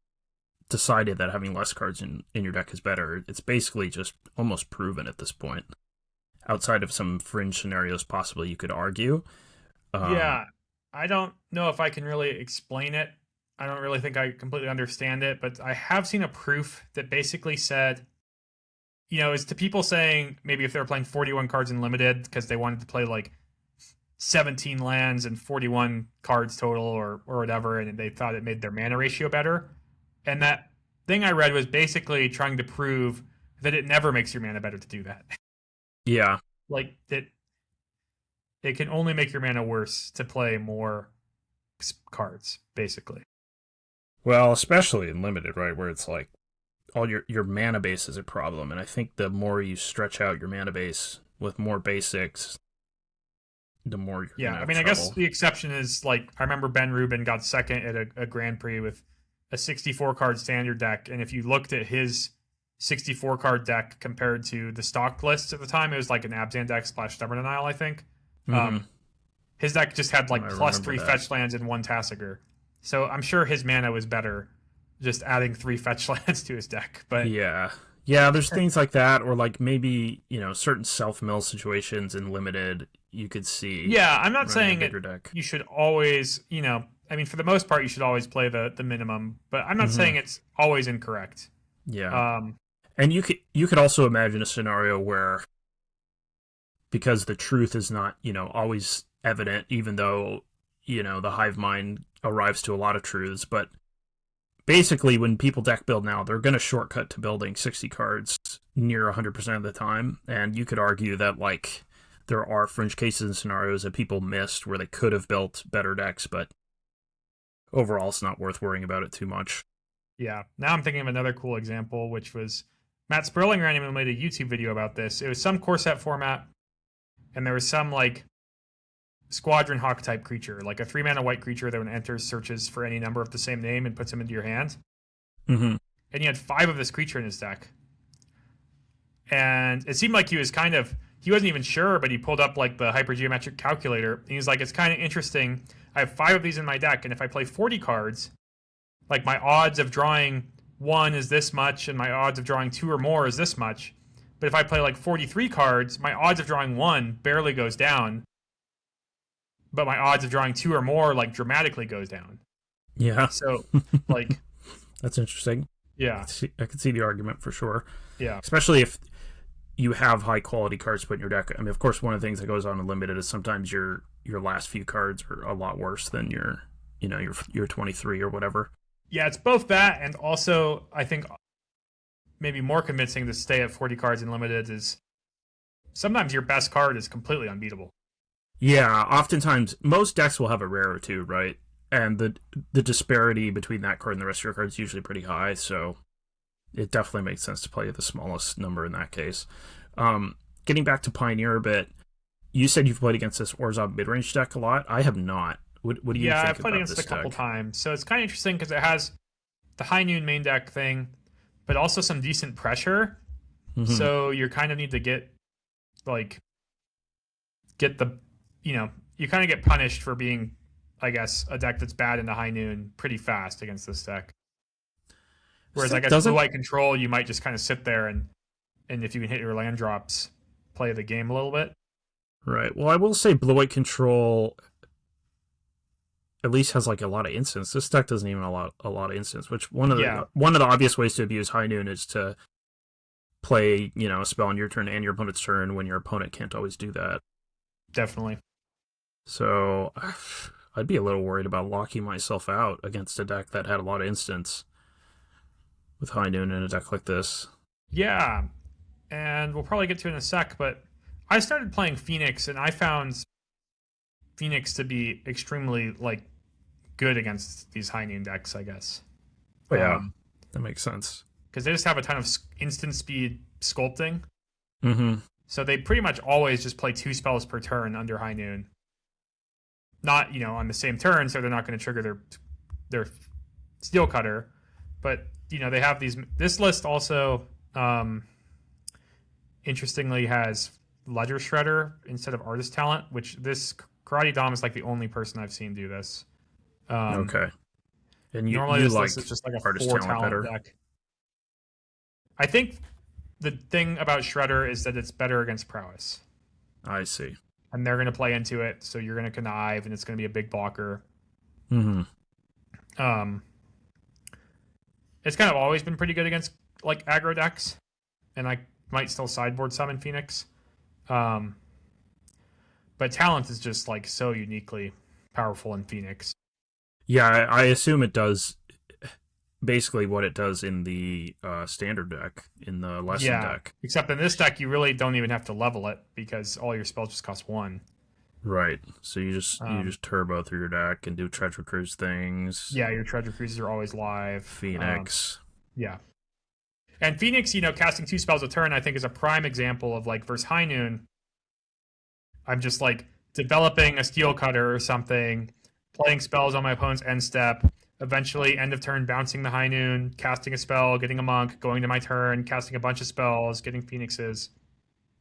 decided that having less cards in your deck is better. It's basically just almost proven at this point. Outside of some fringe scenarios, possibly you could argue. I don't know if I can really explain it. I don't really think I completely understand it, but I have seen a proof that basically said, is to people saying maybe if they were playing 41 cards in limited because they wanted to play like 17 lands and 41 cards total or whatever, and they thought it made their mana ratio better. And that thing I read was basically trying to prove that it never makes your mana better to do that. Yeah. Like it can only make your mana worse to play more cards, basically. Well, especially in limited, right, where it's like all your mana base is a problem, and I think the more you stretch out your mana base with more basics, the more you're gonna have trouble. I guess the exception is like I remember Ben Rubin got second at a Grand Prix with a 64 card standard deck, and if you looked at his 64 card deck compared to the stock lists at the time, it was like an Abzan deck / Stubborn Denial, I think. His deck just had like +3 fetch lands and 1 Tasigur. So I'm sure his mana was better just adding 3 fetch lands to his deck. But yeah, there's things like that, or like maybe certain self-mill situations in limited you could see. Yeah, I'm not saying you should always for the most part you should always play the minimum, but I'm not saying it's always incorrect. Yeah. And you could also imagine a scenario where, because the truth is not always evident, even though the hive mind arrives to a lot of truths, but basically when people deck build now, they're going to shortcut to building 60 cards near 100% of the time, and you could argue that like there are fringe cases and scenarios that people missed where they could have built better decks, but overall it's not worth worrying about it too much. Yeah. Now I'm thinking of another cool example, which was Matt Sperling randomly made a YouTube video about this. It was some core set format, and there was some like Squadron Hawk type creature, like a 3-mana white creature that when it enters searches for any number of the same name and puts them into your hand. Mm-hmm. And he had 5 of this creature in his deck. And it seemed like he wasn't even sure, but he pulled up like the hypergeometric calculator. And he's like, it's kind of interesting. I have 5 of these in my deck, and if I play 40 cards, like my odds of drawing 1 is this much, and my odds of drawing 2 or more is this much. But if I play like 43 cards, my odds of drawing 1 barely goes down, but my odds of drawing 2 or more like dramatically goes down. Yeah. So like that's interesting. Yeah. I could see the argument for sure. Yeah. Especially if you have high quality cards put in your deck. I mean, of course, one of the things that goes on in Limited is sometimes your last few cards are a lot worse than your 23 or whatever. Yeah, it's both that, and also I think maybe more convincing to stay at 40 cards in Limited is sometimes your best card is completely unbeatable. Yeah, oftentimes most decks will have a rare or two, right? And the disparity between that card and the rest of your cards is usually pretty high, so it definitely makes sense to play the smallest number in that case. Getting back to Pioneer a bit, you said you've played against this Orzhov midrange deck a lot. I have not. What do you think about this deck? Yeah, I've played against it a couple times. So it's kind of interesting because it has the High Noon main deck thing, but also some decent pressure. Mm-hmm. So you kind of need to get the, you kind of get punished for being, I guess, a deck that's bad in the High Noon pretty fast against this deck. Whereas I guess blue-white control, you might just kind of sit there and if you can hit your land drops, play the game a little bit. Right. Well, I will say blue-white control at least has like a lot of instants. This deck doesn't even have a lot of instants, which one of the obvious ways to abuse High Noon is to play, a spell on your turn and your opponent's turn when your opponent can't always do that. Definitely. So I'd be a little worried about locking myself out against a deck that had a lot of instants with High Noon in a deck like this. Yeah, and we'll probably get to it in a sec, but I started playing Phoenix, and I found Phoenix to be extremely good against these High Noon decks, I guess. Oh, yeah, that makes sense. Because they just have a ton of instant speed sculpting. Mm-hmm. So they pretty much always just play 2 spells per turn under High Noon. Not, on the same turn, so they're not going to trigger their Steel Cutter. But, they have these... This list also, interestingly, has Ledger Shredder instead of Artist Talent, which this... Karate Dom is the only person I've seen do this. Okay. And normally this like list is just a Artist 4-talent deck. I think the thing about Shredder is that it's better against Prowess. I see. And they're going to play into it, so you're going to connive, and it's going to be a big blocker. Mm-hmm. It's kind of always been pretty good against aggro decks, and I might still sideboard some in Phoenix. But Talent is just so uniquely powerful in Phoenix. Yeah, I assume it does basically what it does in the standard deck, in the lesson deck. Except in this deck, you really don't even have to level it because all your spells just cost 1. Right. So you just turbo through your deck and do Treasure Cruise things. Yeah, your Treasure Cruises are always live. Phoenix. Yeah. And Phoenix, casting 2 spells a turn, I think is a prime example of versus High Noon. I'm just developing a Steel Cutter or something, playing spells on my opponent's end step, eventually end of turn bouncing the High Noon, casting a spell, getting a monk, going to my turn, casting a bunch of spells, getting Phoenixes.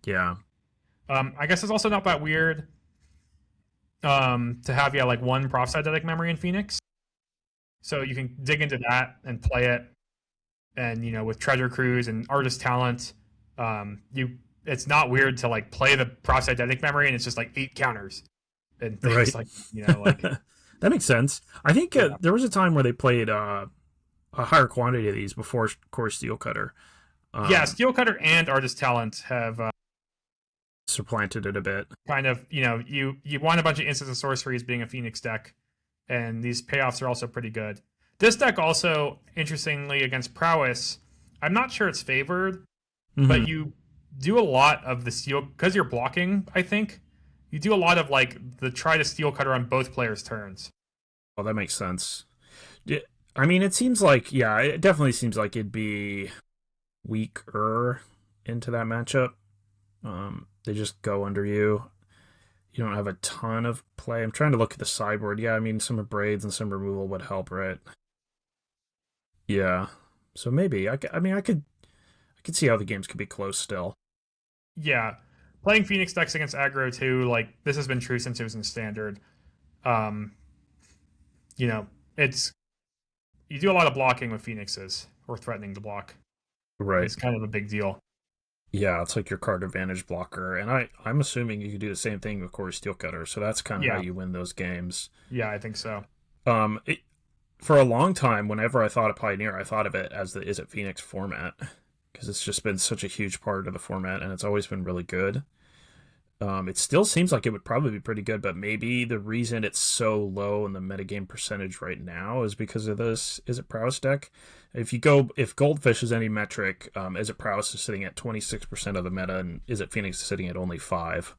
Yeah. I guess it's also not that weird to have one Prophesy Memory in Phoenix. So you can dig into that and play it. And with Treasure Cruise and Artist Talent, it's not weird to play the Prophesy Memory and it's just 8 counters and things right. That makes sense. I think there was a time where they played a higher quantity of these before Core Steel Cutter. Steel Cutter and Artist Talent have supplanted it a bit. Kind of, you want a bunch of instants and sorceries being a Phoenix deck, and these payoffs are also pretty good. This deck also, interestingly, against Prowess, I'm not sure it's favored, but you do a lot of the Steel... Because you're blocking, I think, you do a lot of, the try to Steel Cutter on both players' turns. Well, that makes sense. I mean, it seems it definitely seems like it'd be weaker into that matchup. They just go under you. you don't have a ton of play. I'm trying to look at the sideboard. Yeah, I mean, some braids and some removal would help, right? Yeah. So maybe I could see how the games could be close still. Yeah, playing Phoenix decks against aggro too, like this has been true since it was in standard. Um, you know, it's you do a lot of blocking with Phoenixes or threatening to block. Right. It's kind of a big deal. Yeah, it's like your card advantage blocker, and I'm assuming you could do the same thing with Core Steel Cutter. So that's kind of how Yeah, you win those games. yeah, I think so. It, for a long time, whenever I thought of Pioneer, I thought of it as the Is It Phoenix format because it's just been such a huge part of the format, and it's always been really good. It still seems like it would probably be pretty good, but maybe the reason it's so low in the metagame percentage right now is because of this Is It Prowess deck. If Goldfish is any metric, Is It Prowess is sitting at 26% of the meta, and Is It Phoenix is sitting at only 5.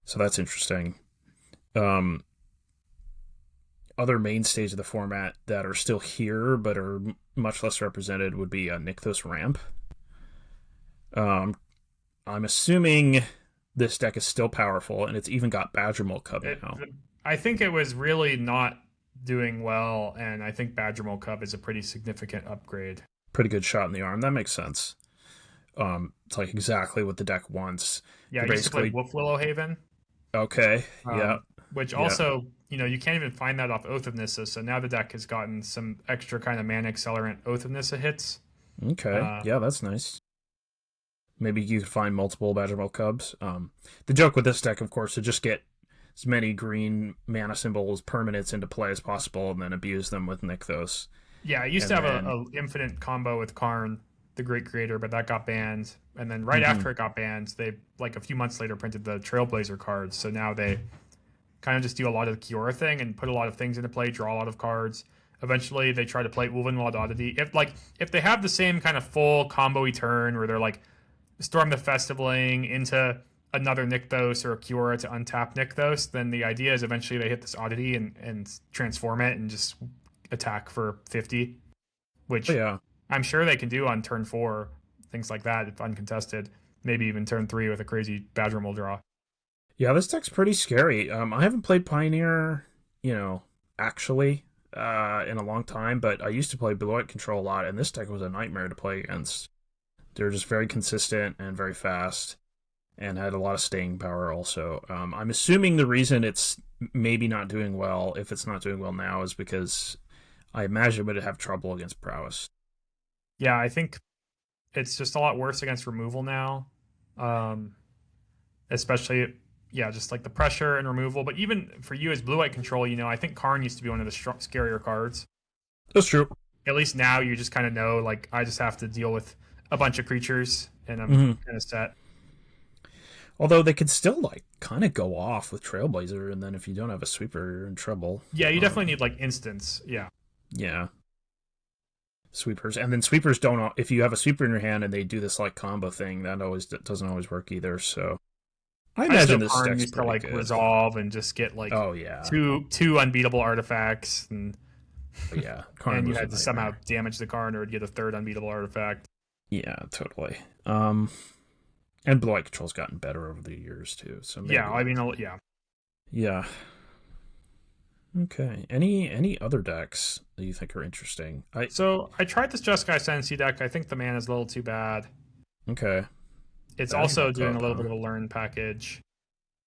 So that's interesting. Um, Other mainstays of the format that are still here but are much less represented would be Nykthos Ramp. I'm assuming this deck is still powerful, and it's even got Badger Mole Cub now. I think it was really not doing well, and I think Badger Mole Cub is a pretty significant upgrade. Pretty good shot in the arm. That makes sense. It's like exactly what the deck wants. Yeah, I used to play Wolf Willow Haven. Okay, yeah. Which also, you can't even find that off Oath of Nissa, so now the deck has gotten some extra kind of mana accelerant Oath of Nissa hits. Okay, yeah, that's nice. Maybe you could find multiple Badger Mole Cubs. The joke with this deck, of course, is just get as many green mana symbols permanents into play as possible and then abuse them with Nykthos. Yeah, I used to have a infinite combo with Karn, the Great Creator, but that got banned. And then right after it got banned, they, like a few months later, printed the Trailblazer cards. So now they kind of just do a lot of the Kiora thing and put a lot of things into play, draw a lot of cards. Eventually, they try to play Ulvenwald Oddity. If they have the same kind of full combo-y turn where they're like, Storm the Festivaling into another Nykthos or a Kiora to untap Nykthos, then the idea is eventually they hit this Oddity and transform it and just attack for 50, which I'm sure they can do on turn 4, things like that if uncontested, maybe even turn 3 with a crazy Badger Mole draw. Yeah, this deck's pretty scary. I haven't played Pioneer, actually, in a long time, but I used to play Blue-White Control a lot, and this deck was a nightmare to play against. They're just very consistent and very fast and had a lot of staying power also. I'm assuming the reason it's maybe not doing well, if it's not doing well now, is because I imagine it would have trouble against Prowess. Yeah, I think it's just a lot worse against removal now. Especially, just like the pressure and removal. But even for you as Blue-White Control, I think Karn used to be one of the scarier cards. That's true. At least now you just kind of know, like, I just have to deal with a bunch of creatures, and I'm kind of set. Although they could still, kind of go off with Trailblazer, and then if you don't have a sweeper, you're in trouble. Yeah, you definitely need, instants. Yeah. Yeah. Sweepers. And then sweepers don't... If you have a sweeper in your hand and they do this, combo thing, that doesn't always work either, so... I imagine this deck's used to, good. resolve and just get, two unbeatable artifacts, and... Yeah. And you had to somehow damage the Karn or get a third unbeatable artifact. Yeah, totally. And Blue-White Control's gotten better over the years too. So maybe... Yeah. Okay. Any other decks that you think are interesting? So I tried this Just Guy Sensi deck. I think the mana is a little too bad. Okay. It's also doing a little bit of a learn package,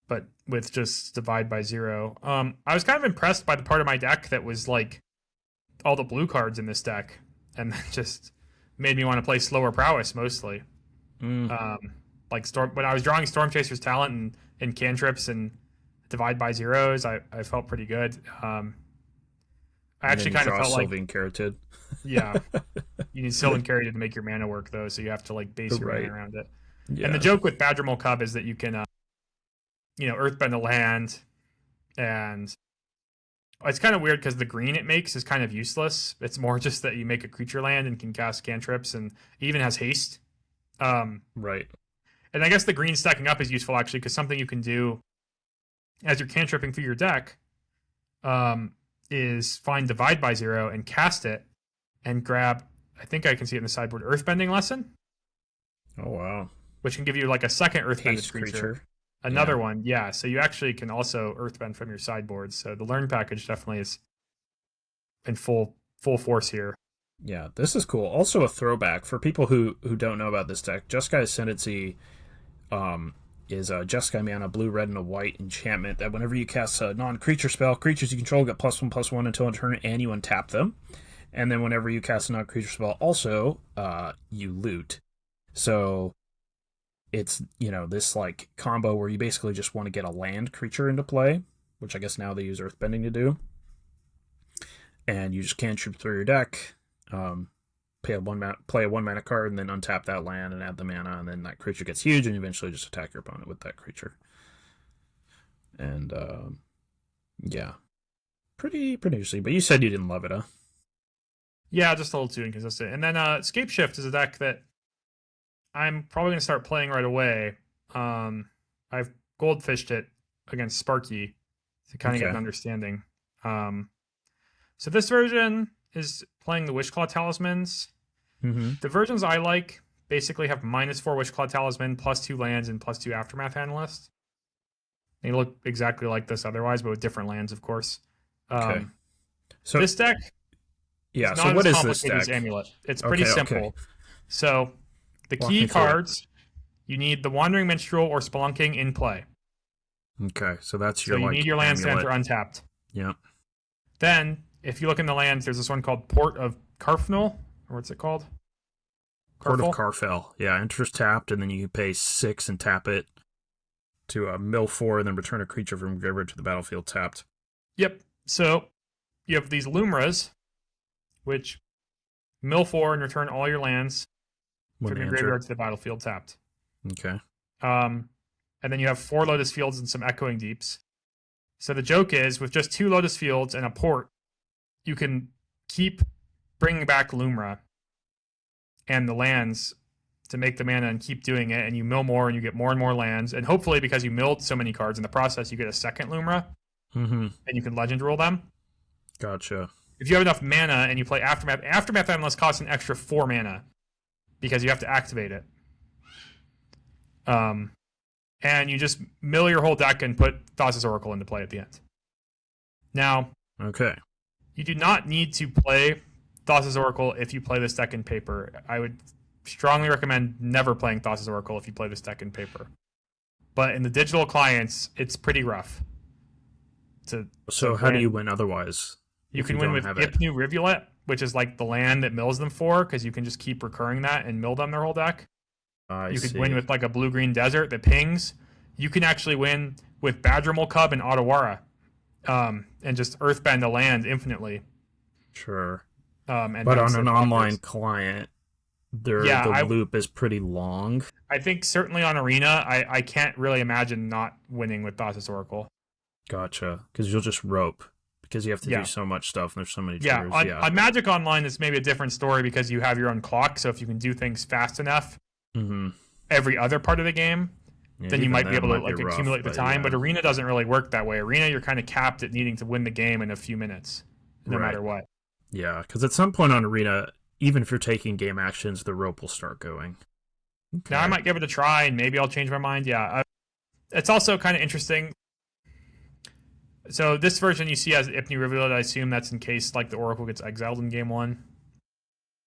but with just divide by 0. I was kind of impressed by the part of my deck that was all the blue cards in this deck, and that just made me want to play slower Prowess mostly. When I was drawing Storm Chaser's Talent and cantrips and divide by 0s, I felt pretty good. I actually kind of felt Sylvan Caryatid. Yeah, you need Sylvan Caryatid to make your mana work though, so you have to base your mana around it. Yeah. And the joke with Badger Mole Cub is that you can, Earthbend a land, and it's kind of weird because the green it makes is kind of useless. It's more just that you make a creature land and can cast cantrips, and even has haste. Right. And I guess the green stacking up is useful actually, because something you can do as you're cantripping through your deck is find Divide by 0 and cast it and grab, I think I can see it in the sideboard, Earthbending Lesson. Oh, wow. Which can give you a second Earthbended creature. Another one, yeah. So you actually can also earthbend from your sideboard. So the learn package definitely is in full force here. Yeah, this is cool. Also a throwback for people who don't know about this deck. Jeskai Ascendancy is a Jeskai mana, blue, red, and a white enchantment that whenever you cast a non-creature spell, creatures you control get +1/+1 until end turn, and you untap them. And then whenever you cast a non-creature spell, also you loot. So it's, this like combo where you basically just want to get a land creature into play, which I guess now they use earthbending to do. And you just cantrip through your deck, play a 1-mana card, and then untap that land and add the mana, and then that creature gets huge, and you eventually just attack your opponent with that creature. And yeah, pretty interesting. But you said you didn't love it, huh? Yeah, just a little too inconsistent. And then Escape Shift is a deck that I'm probably going to start playing right away. I've goldfished it against Sparky to kind of get an understanding. So this version is playing the Wishclaw Talismans. Mm-hmm. The versions I like basically have -4 Wishclaw Talisman, +2 lands, and +2 Aftermath Analyst. They look exactly like this otherwise, but with different lands, of course. Okay. So this deck, yeah. It's So not what as is this complicated deck? as Amulet. It's pretty simple. Okay. So the key cards, you need the Wandering Minstrel or Spelunking in play. Okay, so that's So you need your lands to enter untapped. Yep. Then, if you look in the lands, there's this one called Port of Carfnel, or what's it called? Port of Carfel. Yeah, enters tapped, and then you pay 6 and tap it to mill 4, and then return a creature from graveyard to the battlefield tapped. Yep. So you have these Lumras, which mill 4 and return all your lands from your graveyard to the battlefield tapped. Okay. And then you have 4 Lotus Fields and some Echoing Deeps. So the joke is, with just 2 Lotus Fields and a port, you can keep bringing back Lumra and the lands to make the mana and keep doing it, and you mill more and you get more and more lands, and hopefully because you milled so many cards in the process, you get a second Lumra, and you can legend rule them. Gotcha. If you have enough mana and you play Aftermath Analyst costs an extra 4 mana because you have to activate it. And you just mill your whole deck and put Thassa's Oracle into play at the end. Now, okay, you do not need to play Thassa's Oracle if you play this deck in paper. I would strongly recommend never playing Thassa's Oracle if you play this deck in paper. But in the digital clients, it's pretty rough. So how do you win otherwise? You can win with Ipnu Rivulet, which is like the land that mills them 4, because you can just keep recurring that and mill them their whole deck. You could win with like a blue-green desert that pings. You can actually win with Badgermole Cub and Otawara, and just earthbend a land infinitely. Sure. But on an online client, the loop is pretty long. I think certainly on Arena, I can't really imagine not winning with Thassa's Oracle. Gotcha. Because you'll just rope. Because you have to do so much stuff, and there's so many triggers. On Magic Online, it's maybe a different story because you have your own clock, so if you can do things fast enough every other part of the game, then you might be able to accumulate the time. But Arena doesn't really work that way. Arena, you're kind of capped at needing to win the game in a few minutes, no matter what. Yeah, because at some point on Arena, even if you're taking game actions, the rope will start going. Okay. Now, I might give it a try, and maybe I'll change my mind. Yeah. It's also kind of interesting. So this version you see as Ipnu Rivulet, I assume that's in case like the Oracle gets exiled in game 1.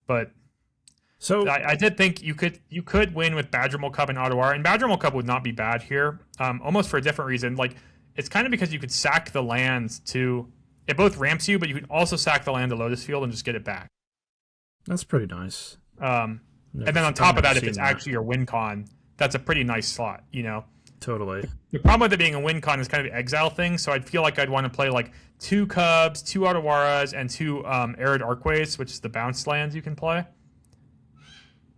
But so I did think you could win with Badgermole Cub and Otawara, and Badgermole Cub would not be bad here, almost for a different reason. Like, it's kind of because you could sack the lands to... It both ramps you, but you can also sack the land to Lotus Field and just get it back. That's pretty nice. And then on top of that, if it's actually your win con, that's a pretty nice slot, you know? Totally. The problem with it being a win con is kind of the exile thing, so I'd feel like I'd want to play like 2 Cubs, 2 Otawaras, and 2 Arid Archways, which is the bounce lands you can play.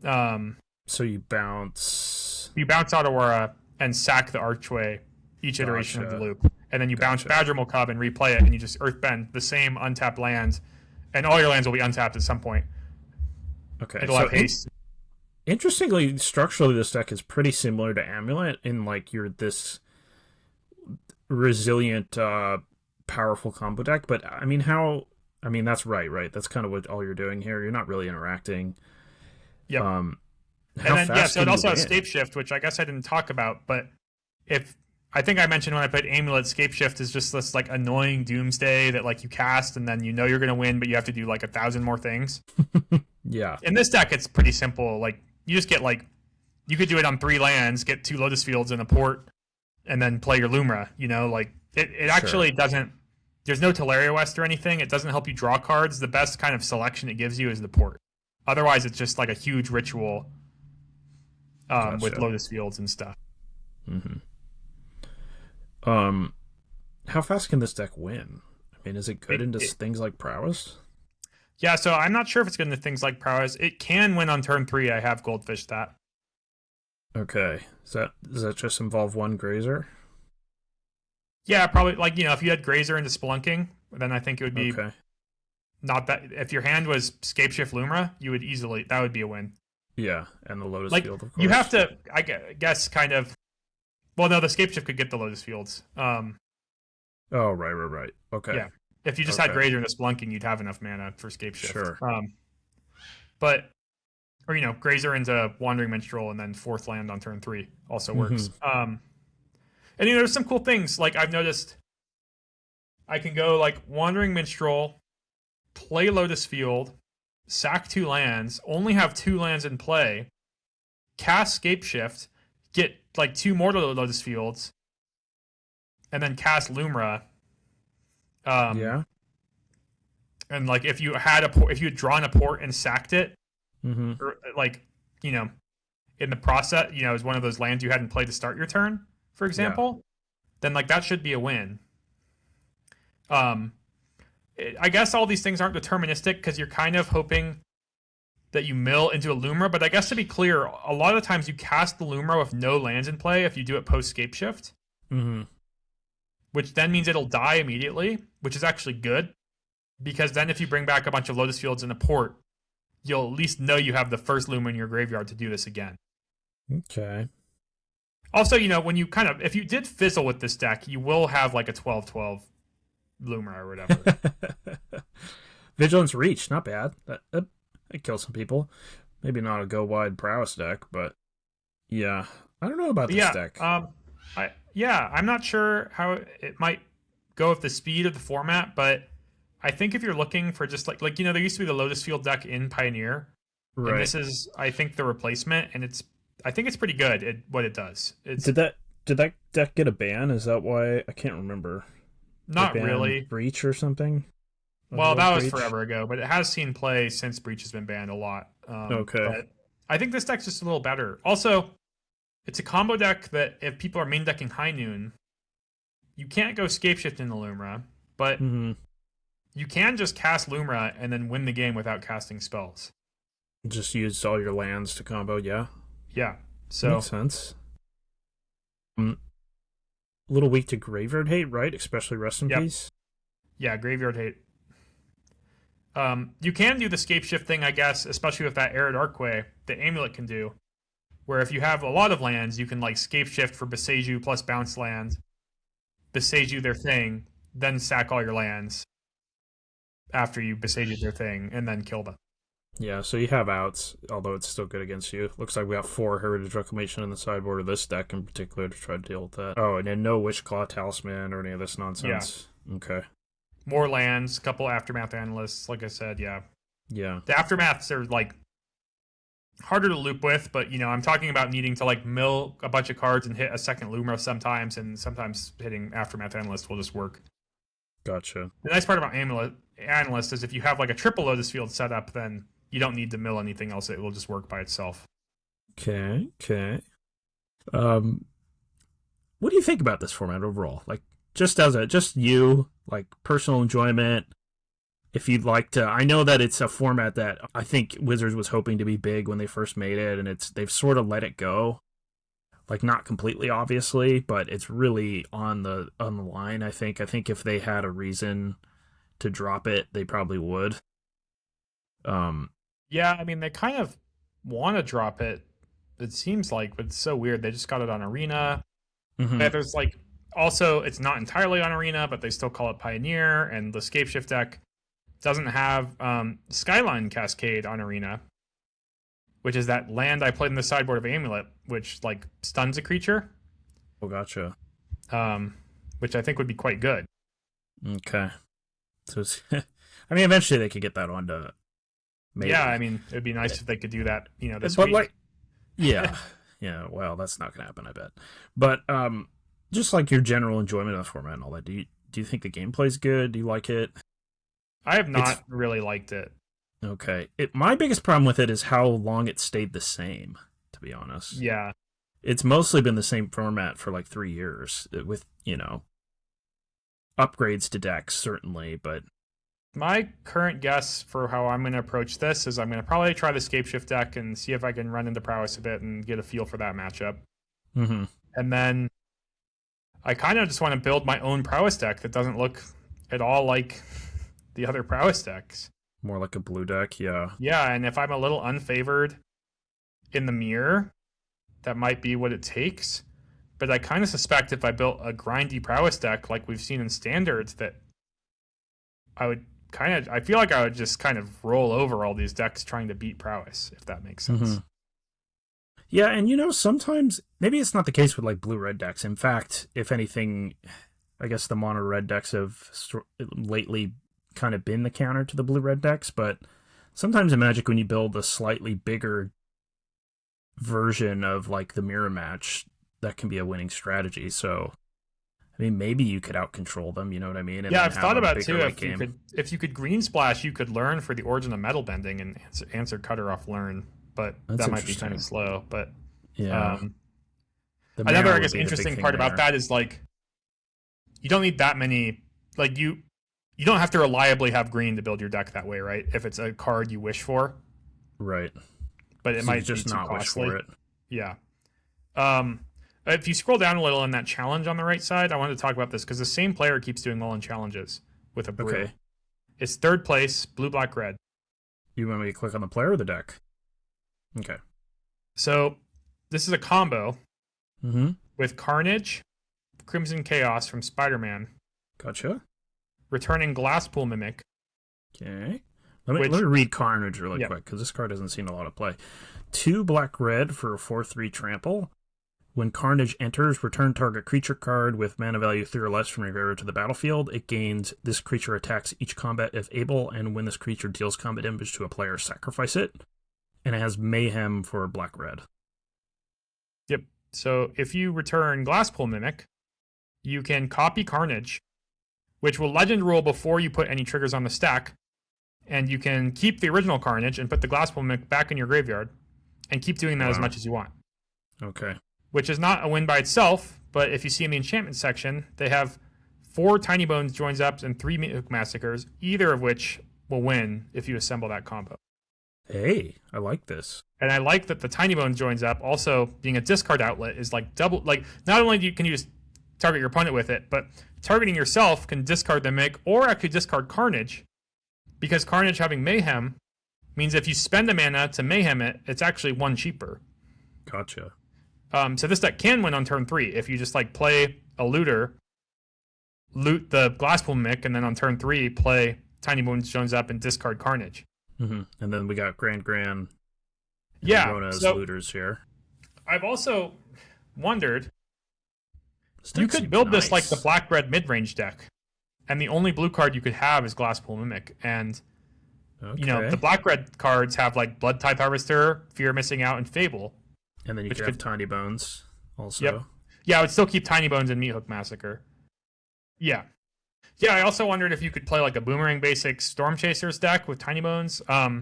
So you bounce Otawara and sack the Archway each iteration of the loop, and then you bounce Badgermole Cub and replay it, and you just earthbend the same untapped land, and all your lands will be untapped at some point. Okay. It'll have haste. Interestingly, structurally, this deck is pretty similar to Amulet in like you're this resilient, powerful combo deck. But I mean, that's right. That's kind of what all you're doing here. You're not really interacting. Yep. So it also has Escape Shift, which I guess I didn't talk about. But if I think I mentioned when I played Amulet, Scapeshift is just this like annoying doomsday that like you cast and then you know you're gonna win, but you have to do like 1,000 more things. Yeah. In this deck, it's pretty simple. Like you just get like you could do it on 3 lands, get 2 Lotus Fields and a port, and then play your Lumra. You know, like it actually doesn't. There's no Teleria West or anything. It doesn't help you draw cards. The best kind of selection it gives you is the port. Otherwise, it's just like a huge ritual with Lotus Fields and stuff. Mm-hmm. How fast can this deck win? I mean, is it good into things like Prowess? Yeah, so I'm not sure if it's good into things like Prowess. It can win on turn 3. I have Goldfish that. Okay. Does that just involve 1 Grazer? Yeah, probably. Like, you know, if you had Grazer into Spelunking, then I think it would be not that. If your hand was Scapeshift Lumra, you would easily, that would be a win. Yeah, and the Lotus Field, of course. You have to, I guess, kind of. Well, no, the Scapeshift could get the Lotus Fields. Oh, right. Okay. Yeah. If you just had Grazer into Spelunking, you'd have enough mana for Scapeshift. Sure. But, or, you know, Grazer into Wandering Minstrel and then 4th land on turn 3 also works. And, you know, there's some cool things. Like, I've noticed I can go, like, Wandering Minstrel, play Lotus Field, sack 2 lands, only have 2 lands in play, cast Scapeshift, get, like, 2 more Lotus Fields, and then cast Lumra. Yeah. And, like, if you had drawn a port and sacked it, or, like, you know, in the process, you know, is one of those lands you hadn't played to start your turn, for example, then like that should be a win. I guess all these things aren't deterministic because you're kind of hoping that you mill into a Lumra, but I guess to be clear, a lot of the times you cast the Lumra with no lands in play if you do it post Scapeshift, which then means it'll die immediately, which is actually good because then if you bring back a bunch of Lotus Fields in a port, you'll at least know you have the first Lumra in your graveyard to do this again. Okay. Also, you know, when you kind of, if you did fizzle with this deck, you will have like a 12/12 Lumra or whatever. Vigilance Reach, not bad. That kills some people. Maybe not a go wide Prowess deck, but yeah, I don't know about this deck. I'm not sure how it might go with the speed of the format, but I think if you're looking for just like you know, there used to be the Lotus Field deck in Pioneer, right? And this is, I think, the replacement, and I think it's pretty good at what it does. Did that deck get a ban? Is that why? I can't remember. Not really. Breach or something? Well, that was forever ago, but it has seen play since Breach has been banned a lot. But I think this deck's just a little better. Also, it's a combo deck that if people are main decking High Noon, you can't go Scapeshift in the Lumra, but you can just cast Lumra and then win the game without casting spells. Just use all your lands to combo, yeah? Yeah, so makes sense. A little weak to Graveyard Hate, right? Especially Rest in Peace. Yeah, Graveyard Hate. You can do the Scapeshift thing, I guess, especially with that Arid Archway that Amulet can do, where if you have a lot of lands, you can like Scapeshift for Beseiju plus bounce land, Beseiju their thing, then sack all your lands after you Beseiju their thing, and then kill them. Yeah, so you have outs, although it's still good against you. Looks like we got 4 Heritage Reclamation in the sideboard of this deck in particular to try to deal with that. Oh, and then no Wishclaw Talisman or any of this nonsense. Yeah. Okay. More lands, couple Aftermath Analysts, like I said, yeah. Yeah. The Aftermaths are, like, harder to loop with, but, you know, I'm talking about needing to, like, mill a bunch of cards and hit a second Lumra sometimes, and sometimes hitting Aftermath Analyst will just work. Gotcha. The nice part about Analyst is if you have, like, a triple Lotus Field set up, then you don't need to mill anything else. It will just work by itself. Okay. What do you think about this format overall? Like, just you, like, personal enjoyment. If you'd like to, I know that it's a format that I think Wizards was hoping to be big when they first made it, and they've sort of let it go. Like, not completely, obviously, but it's really on the line, I think. I think if they had a reason to drop it, they probably would. Yeah, I mean, they kind of want to drop it, it seems like, but it's so weird. They just got it on Arena. There's, like, also, it's not entirely on Arena, but they still call it Pioneer, and the Scapeshift deck doesn't have Skyline Cascade on Arena, which is that land I played in the sideboard of Amulet, which, like, stuns a creature. Oh, gotcha. which I think would be quite good. Okay. So, I mean, eventually they could get that onto. Maybe. Yeah, I mean, it'd be nice if they could do that, this but week. Like, yeah, yeah. Well, that's not gonna happen, I bet. But just like your general enjoyment of the format and all that, do you think the gameplay's good? Do you like it? I have not really liked it. Okay. My biggest problem with it is how long it stayed the same, to be honest. Yeah. It's mostly been the same format for like 3 years with, upgrades to decks, certainly, but... My current guess for how I'm going to approach this is I'm going to probably try the Scapeshift deck and see if I can run into Prowess a bit and get a feel for that matchup. Mm-hmm. And then I kind of just want to build my own Prowess deck that doesn't look at all like the other Prowess decks. More like a blue deck, yeah. Yeah, and if I'm a little unfavored in the mirror, that might be what it takes. But I kind of suspect if I built a grindy Prowess deck like we've seen in Standards, that I feel like I would just kind of roll over all these decks trying to beat Prowess, if that makes sense. Mm-hmm. Yeah, and sometimes, maybe it's not the case with like blue-red decks. In fact, if anything, I guess the mono-red decks have lately kind of been the counter to the blue-red decks, but sometimes in Magic when you build a slightly bigger version of like the mirror match, that can be a winning strategy. So I mean, maybe you could out-control them, you know what I mean? And yeah, I've thought about too, if you could Green Splash, you could learn for the Origin of Metal Bending and answer Cutter off learn, but that might be kind of slow. But yeah, another, I guess, interesting part about that is like, you don't need that many, like you don't have to reliably have green to build your deck that way, right? If it's a card you wish for. Right. But it might just not wish for it. Yeah. If you scroll down a little in that challenge on the right side, I wanted to talk about this because the same player keeps doing well in challenges with a brew. Okay. It's third place, blue, black, red. You want me to click on the player or the deck? Okay. So this is a combo with Carnage, Crimson Chaos from Spider-Man. Gotcha. Returning Glasspool Mimic. Okay. Let me read Carnage really quick because this card hasn't seen a lot of play. 2 black-red for a 4/3 trample. When Carnage enters, return target creature card with mana value 3 or less from your graveyard to the battlefield. It gains this creature attacks each combat if able, and when this creature deals combat damage to a player, sacrifice it. And it has Mayhem for black-red. Yep. So if you return Glasspool Mimic, you can copy Carnage, which will legend rule before you put any triggers on the stack, and you can keep the original Carnage and put the Glasspool Mimic back in your graveyard, and keep doing that as much as you want. Okay. Which is not a win by itself, but if you see in the enchantment section, they have 4 Tiny Bones joins ups and 3 Meat Hook Massacres, either of which will win if you assemble that combo. Hey, I like this. And I like that the Tiny Bones joins up, also being a discard outlet, is like double, like not only can you just target your opponent with it, but targeting yourself can discard the Mimic or actually discard Carnage, because Carnage having Mayhem means if you spend a mana to Mayhem it, it's actually 1 cheaper. Gotcha. So this deck can win on turn 3 if you just like play a looter, loot the Glasspool Mimic, and then on turn 3 play Tiny Bones joins up and discard Carnage. Mm-hmm. And then we got Grand, Rona's looters here. I've also wondered, you could build this like the black-red mid-range deck, and the only blue card you could have is Glasspool Mimic, and the black-red cards have like Blood Tithe Harvester, Fear of Missing Out, and Fable. And then you could have Tiny Bones also. Yep. Yeah, I would still keep Tiny Bones and Meat Hook Massacre. Yeah. Yeah, I also wondered if you could play like a Boomerang Basic Storm Chasers deck with Tiny Bones. I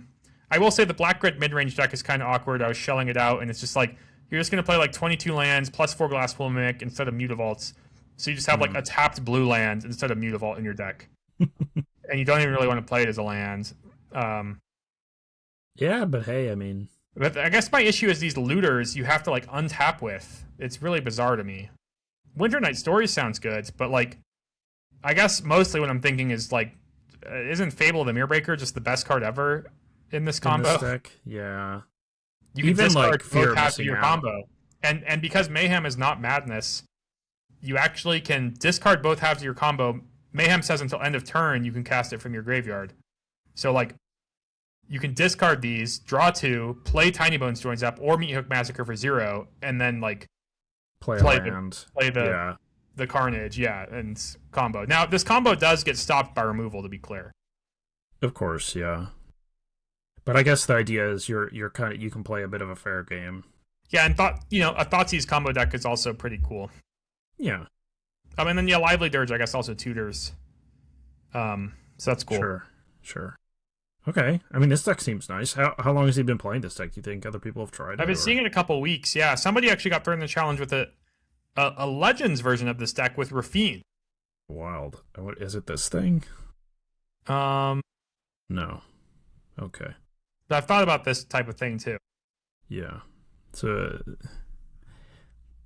will say the black-red mid-range deck is kind of awkward. I was shelling it out, and it's just like, you're just going to play like 22 lands plus 4 Glasspool Mimic instead of Mutavaults. So you just have like a tapped blue land instead of Mutavault in your deck. And you don't even really want to play it as a land. Yeah, but hey, I mean... But I guess my issue is these looters you have to like untap with. It's really bizarre to me. Winter Night Stories sounds good, but like, I guess mostly what I'm thinking is like, isn't Fable the Mirrorbreaker just the best card ever in this combo? In this deck? Yeah. You can discard both halves of your combo. And because Mayhem is not Madness, you actually can discard both halves of your combo. Mayhem says until end of turn you can cast it from your graveyard. So like, you can discard these, draw 2, play Tiny Bones joins up, or Meat Hook Massacre for 0, and then like play the the Carnage, yeah, and combo. Now, this combo does get stopped by removal, to be clear. Of course, yeah. But I guess the idea is you're kind of, you can play a bit of a fair game. Yeah, and a Thoughtseize combo deck is also pretty cool. Yeah. And then Lively Dirge, I guess, also tutors. So that's cool. Sure. Okay. I mean, this deck seems nice. How long has he been playing this deck? Do you think other people have tried it? I've been seeing it a couple weeks. Yeah, somebody actually got thrown in the challenge with a Legends version of this deck with Rafine. Wild. What is it? This thing? No. Okay. But I've thought about this type of thing too. Yeah. So,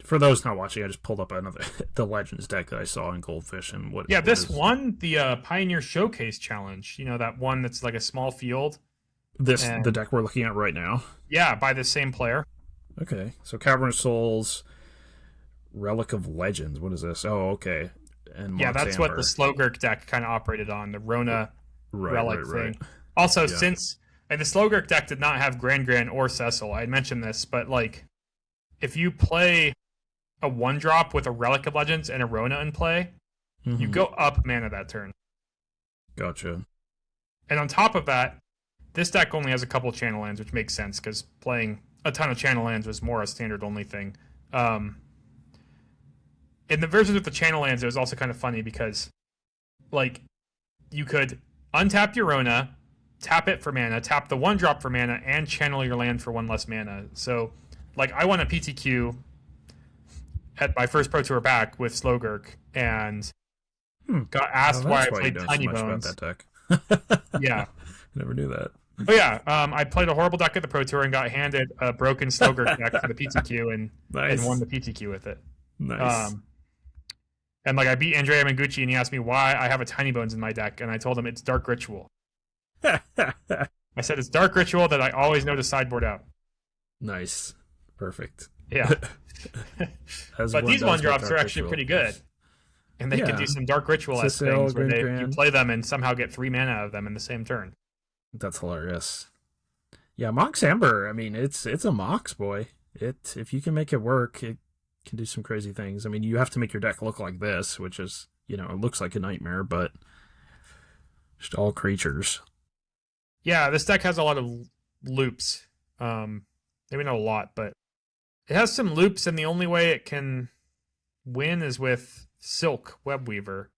for those not watching, I just pulled up the Legends deck that I saw in Goldfish and what. Yeah, what this is... won the Pioneer Showcase Challenge. You know, that one that's like a small field. The deck we're looking at right now. Yeah, by the same player. Okay, so Cavernous Souls, Relic of Legends. What is this? Oh, okay. And yeah, that's what the Slogurk deck kind of operated on, the Rona Relic thing. Right. Also, since the Slogurk deck did not have Grand or Cecil, I mentioned this, but like, if you play a 1-drop with a Relic of Legends and a Rona in play, you go up mana that turn. Gotcha. And on top of that, this deck only has a couple channel lands, which makes sense because playing a ton of channel lands was more a standard only thing. In the versions with the channel lands, it was also kind of funny because, like, you could untap your Rona, tap it for mana, tap the 1-drop for mana, and channel your land for 1 less mana. So, like, I won a PTQ at my first Pro Tour back with Slogurk, and got asked why I played Tiny Bones. About that deck. Yeah. I never knew that. Oh yeah, I played a horrible deck at the Pro Tour and got handed a broken Slogurk deck for the PTQ and won the PTQ with it. Nice. And like I beat Andrea Mangucci and he asked me why I have a Tiny Bones in my deck, and I told him it's Dark Ritual. I said it's Dark Ritual that I always know to sideboard out. Nice. Perfect. Yeah. But these 1-drops are actually pretty good. And they can do some Dark Ritual-esque things where you play them and somehow get 3 mana out of them in the same turn. That's hilarious. Yeah, Mox Amber, I mean, it's a Mox, boy. If you can make it work, it can do some crazy things. I mean, you have to make your deck look like this, which is, it looks like a nightmare, but just all creatures. Yeah, this deck has a lot of loops. Maybe not a lot, but it has some loops, and the only way it can win is with Silk Webweaver.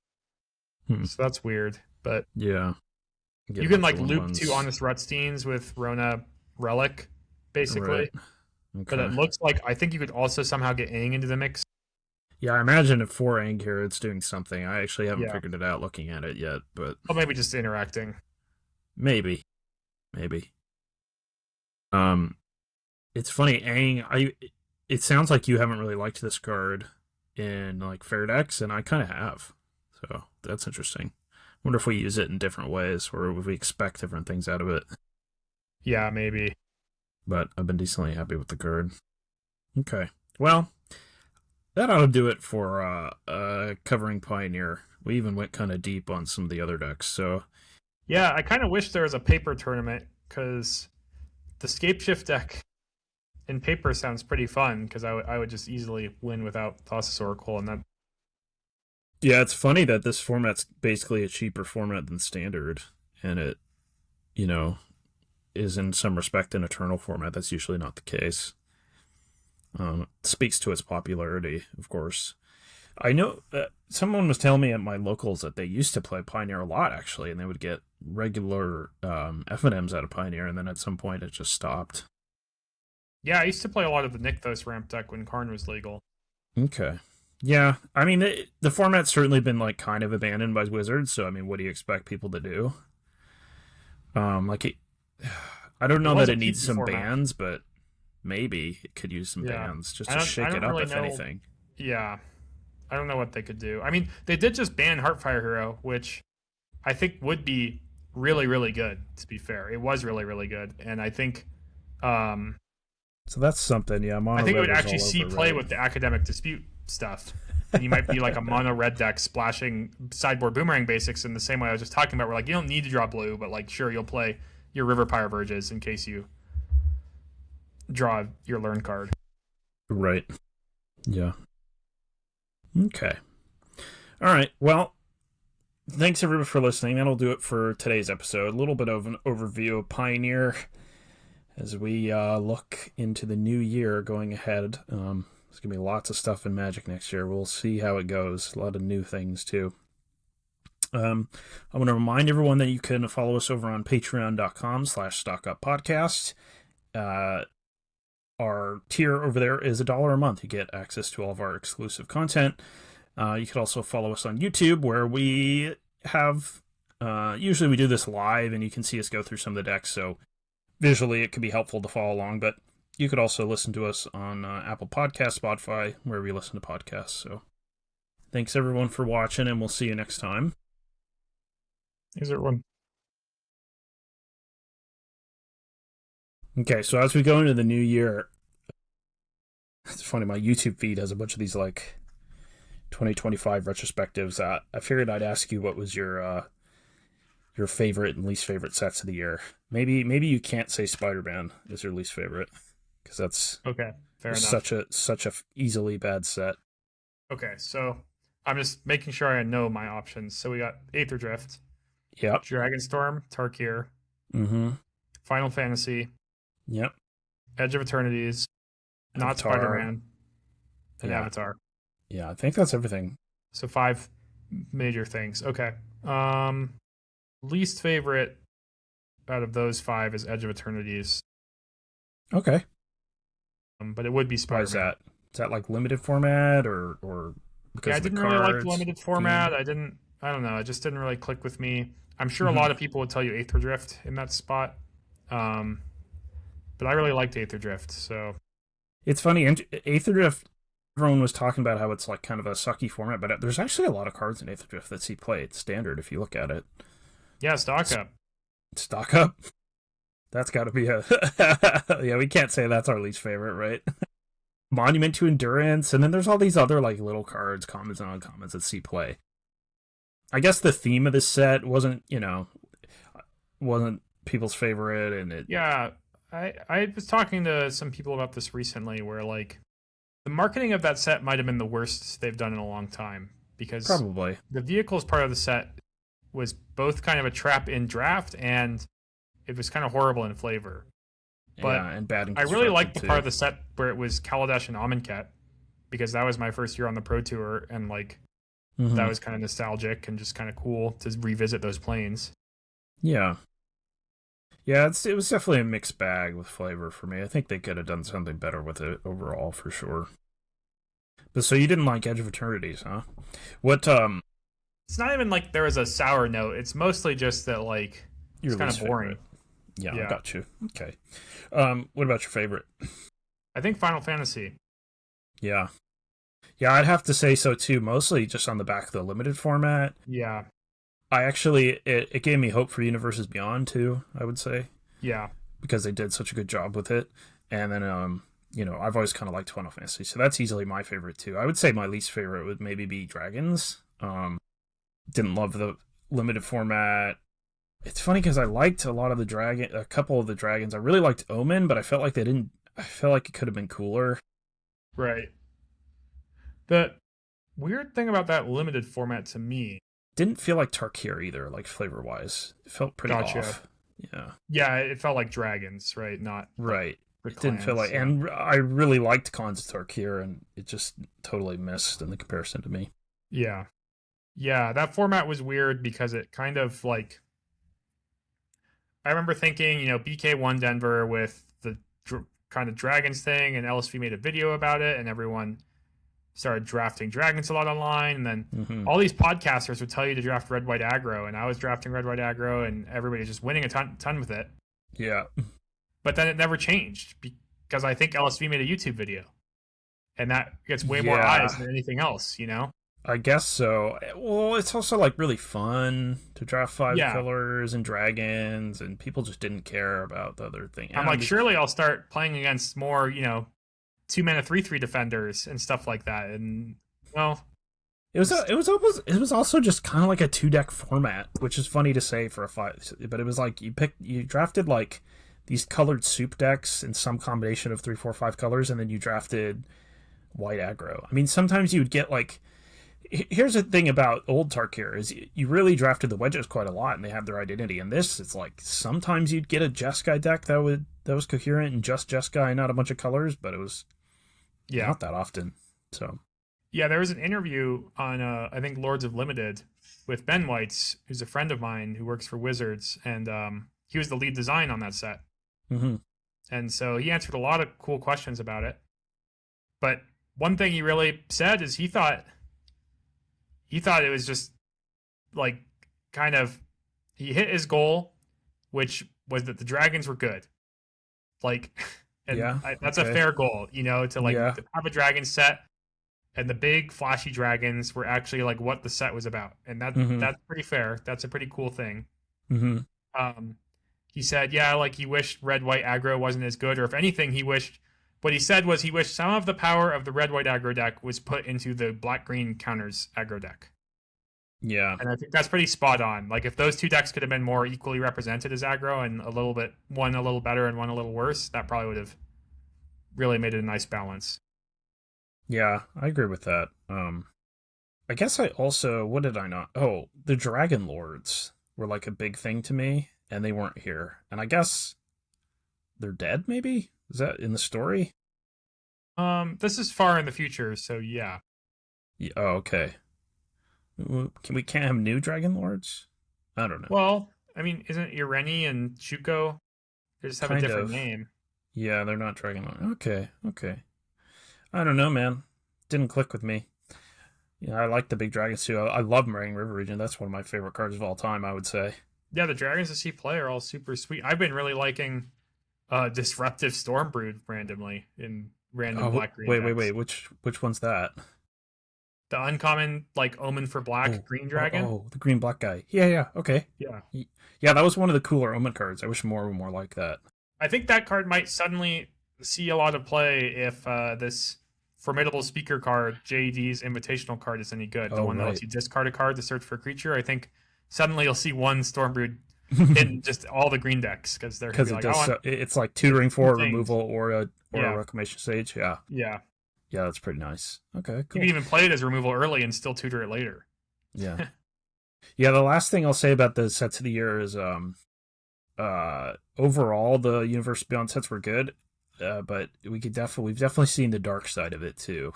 So that's weird, but yeah. You can like loop 2 Honest Rutsteins with Rona Relic, basically. Right. Okay. But it looks like I think you could also somehow get Aang into the mix. Yeah, I imagine if for Aang here, it's doing something. I actually haven't figured it out looking at it yet, but maybe just interacting. Maybe. It's funny, Aang. It sounds like you haven't really liked this card in like fair decks, and I kind of have. So that's interesting. Wonder if we use it in different ways, or if we expect different things out of it. Yeah, maybe. But I've been decently happy with the card. Okay. Well, that ought to do it for covering Pioneer. We even went kind of deep on some of the other decks, so... Yeah, I kind of wish there was a paper tournament, because the Scapeshift deck in paper sounds pretty fun, because I would just easily win without Thassa's Oracle, and that... Yeah, it's funny that this format's basically a cheaper format than Standard, and it, is in some respect an Eternal format. That's usually not the case. It speaks to its popularity, of course. I know someone was telling me at my locals that they used to play Pioneer a lot, actually, and they would get regular FNMs out of Pioneer, and then at some point it just stopped. Yeah, I used to play a lot of the Nykthos ramp deck when Karn was legal. Okay. Yeah, I mean, the format's certainly been, like, kind of abandoned by Wizards, so, I mean, what do you expect people to do? I don't know that it needs some bans, but maybe it could use some bans just to shake it up, if anything. Yeah, I don't know what they could do. I mean, they did just ban Heartfire Hero, which I think would be really, really good, to be fair. It was really, really good, and I think... so that's something, yeah. I think it would actually see play with the Academic Dispute stuff. And you might be like a mono red deck splashing sideboard boomerang basics in the same way I was just talking about, where like you don't need to draw blue, but like sure you'll play your River Pyre Verges in case you draw your learn card. Right. Yeah. Okay. All right. Well, thanks everybody for listening. That'll do it for today's episode. A little bit of an overview of Pioneer as we look into the new year going ahead. There's going to be lots of stuff in Magic next year. We'll see how it goes. A lot of new things, too. I want to remind everyone that you can follow us over on patreon.com/stockuppodcast. Our tier over there is $1 a month. You get access to all of our exclusive content. You could also follow us on YouTube, where we have usually we do this live, and you can see us go through some of the decks. So visually, it can be helpful to follow along. But you could also listen to us on Apple Podcasts, Spotify, wherever you listen to podcasts. So thanks everyone for watching, and we'll see you next time. Is there one? Okay, so as we go into the new year, it's funny, my YouTube feed has a bunch of these like 2025 retrospectives. I figured I'd ask you what was your favorite and least favorite sets of the year. Maybe you can't say Spider-Man is your least favorite, because that's okay. Fair enough. Such a easily bad set. Okay, so I'm just making sure I know my options. So we got Aether Drift, Yep, Dragonstorm, Tarkir, Final Fantasy, yep, Edge of Eternities, not Avatar. Spider-Man, and Avatar. Yeah, I think that's everything. So 5 major things. Okay. Least favorite out of those 5 is Edge of Eternities. Okay. But it would be Spider-Man. Why is that? Is that like limited format or because I of the didn't cards? really like the limited format. I don't know. It just didn't really click with me. I'm sure a lot of people would tell you Aether Drift in that spot. But I really liked Aether Drift, so it's funny. Aether Drift, everyone was talking about how it's like kind of a sucky format, but there's actually a lot of cards in Aether Drift that see play. It's standard if you look at it. Yeah, stock up. Stock up? That's got to be a... yeah, we can't say that's our least favorite, right? Monument to Endurance, and then there's all these other like little cards, commons and uncommons, that see play. I guess the theme of this set wasn't people's favorite, and it... Yeah, I was talking to some people about this recently, where like the marketing of that set might have been the worst they've done in a long time, because probably the vehicles part of the set was both kind of a trap in draft, and it was kind of horrible in flavor. But yeah, and bad. I really liked the part of the set where it was Kaladesh and Amonkhet, because that was my first year on the Pro Tour, and like that was kind of nostalgic and just kind of cool to revisit those planes. Yeah. Yeah, it was definitely a mixed bag with flavor for me. I think they could have done something better with it overall, for sure. But so you didn't like Edge of Eternities, huh? What, It's not even like there was a sour note. It's mostly just that, like, it's kind of boring. Yeah, I got you. Okay. What about your favorite? I think Final Fantasy. Yeah. Yeah, I'd have to say so, too. Mostly just on the back of the limited format. Yeah. I actually, it gave me hope for Universes Beyond, too, I would say. Yeah. Because they did such a good job with it. And then, I've always kind of liked Final Fantasy, so that's easily my favorite, too. I would say my least favorite would maybe be Dragons. Didn't love the limited format. It's funny because I liked a couple of the dragons. I really liked Omen, but I felt like it could have been cooler. Right. The weird thing about that limited format to me, didn't feel like Tarkir either, like flavor wise. It felt pretty off. Yeah. Yeah, it felt like dragons, right? Not right. Like it didn't feel like, and I really liked Khans of Tarkir, and it just totally missed in the comparison to me. Yeah. Yeah, that format was weird because it kind of like, I remember thinking, BK won Denver with the kind of dragons thing, and LSV made a video about it, and everyone started drafting dragons a lot online, and then all these podcasters would tell you to draft red white aggro, and I was drafting red white aggro, and everybody was just winning a ton with it. Yeah. But then it never changed because I think LSV made a YouTube video, and that gets way more eyes than anything else, I guess so. Well, it's also like really fun to draft 5 fillers and dragons, and people just didn't care about the other thing. I'm like, surely I'll start playing against more, 2-mana 3/3 defenders and stuff like that. And well, it was also just kind of like a 2-deck format, which is funny to say for a 5, but it was like you drafted like these colored soup decks in some combination of 3, 4, 5 colors, and then you drafted white aggro. I mean, sometimes you would get like Here's the thing about old Tarkir is you really drafted the wedges quite a lot, and they have their identity. And this, it's like sometimes you'd get a Jeskai deck that was coherent and just Jeskai, not a bunch of colors, but it was not that often. So there was an interview on I think Lords of Limited with Ben Weitz, who's a friend of mine who works for Wizards, and he was the lead design on that set. Mm-hmm. And so he answered a lot of cool questions about it. But one thing he really said is he thought it was just like kind of he hit his goal, which was that the dragons were good. Like, and that's a fair goal, to have a dragon set, and the big flashy dragons were actually like what the set was about, and that's pretty fair. That's a pretty cool thing. Mm-hmm. He said, like he wished red-white aggro wasn't as good, or if anything, what he said was he wished some of the power of the red-white aggro deck was put into the black-green counters aggro deck. Yeah. And I think that's pretty spot on. Like, if those two decks could have been more equally represented as aggro and one a little better and one a little worse, that probably would have really made it a nice balance. Yeah, I agree with that. I guess I also, what did I not? Oh, the Dragon Lords were like a big thing to me, and they weren't here. And I guess they're dead, maybe? Is that in the story? This is far in the future, so yeah. Oh, okay. We can't have new Dragon Lords? I don't know. Well, I mean, isn't Ireni and Shuko? They just have a different name. Yeah, they're not Dragon Lords. Okay. I don't know, man. Didn't click with me. I like the big dragons too. I love Moraine River Region. That's one of my favorite cards of all time, I would say. Yeah, the dragons that see play are all super sweet. I've been really liking Disruptive Stormbrood randomly in random black-green decks. Wait. Which one's that? The uncommon, like, Omen for Black green dragon. Oh, the green-black guy. Yeah, okay. Yeah, that was one of the cooler Omen cards. I wish more were more like that. I think that card might suddenly see a lot of play if this Formidable Speaker card, JD's Invitational card, is any good. The one that lets you discard a card to search for a creature. I think suddenly you'll see one Stormbrood in just all the green decks because they're because it's like tutoring for removal or a Reclamation Sage. Yeah, that's pretty nice. Okay, cool. You can even play it as removal early and still tutor it later. Yeah. Yeah, the last thing I'll say about the sets of the year is overall the Universe Beyond sets were good, but we've definitely seen the dark side of it too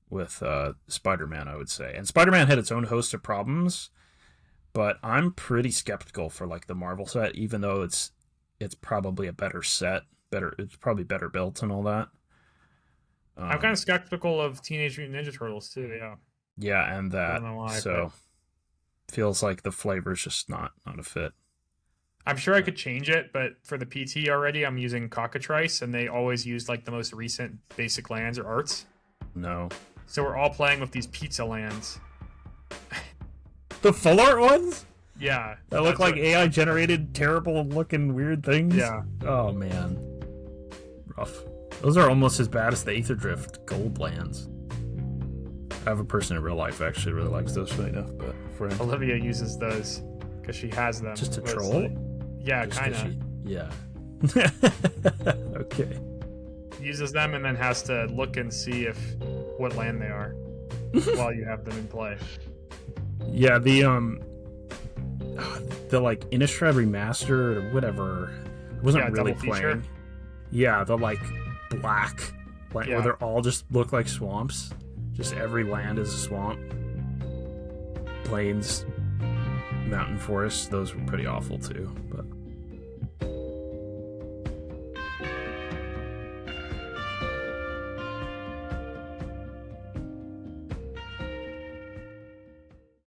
with Spider-Man, I would say. And Spider-Man had its own host of problems, but I'm pretty skeptical for like the Marvel set, even though it's probably a better set, it's probably better built and all that. I'm kind of skeptical of Teenage Mutant Ninja Turtles too. Yeah, and that. I don't know why, so feels like the flavor's just not a fit. I'm sure I could change it, but for the PT already, I'm using Cockatrice, and they always use like the most recent basic lands or arts. No. So we're all playing with these pizza lands. The full art ones? Yeah. That look like AI generated, terrible looking, weird things? Yeah. Oh man. Rough. Those are almost as bad as the Aether Drift gold lands. I have a person in real life who actually really likes those, funny enough, but friend. Olivia uses those because she has them. Just to troll? Yeah, kind of. Yeah. Okay. Uses them and then has to look and see what land they are while you have them in play. Yeah, the like Innistrad Remastered or whatever. I wasn't really playing. Feature. Yeah, the like black, where they're all just look like swamps. Just every land is a swamp. Plains, mountain forests, those were pretty awful too. But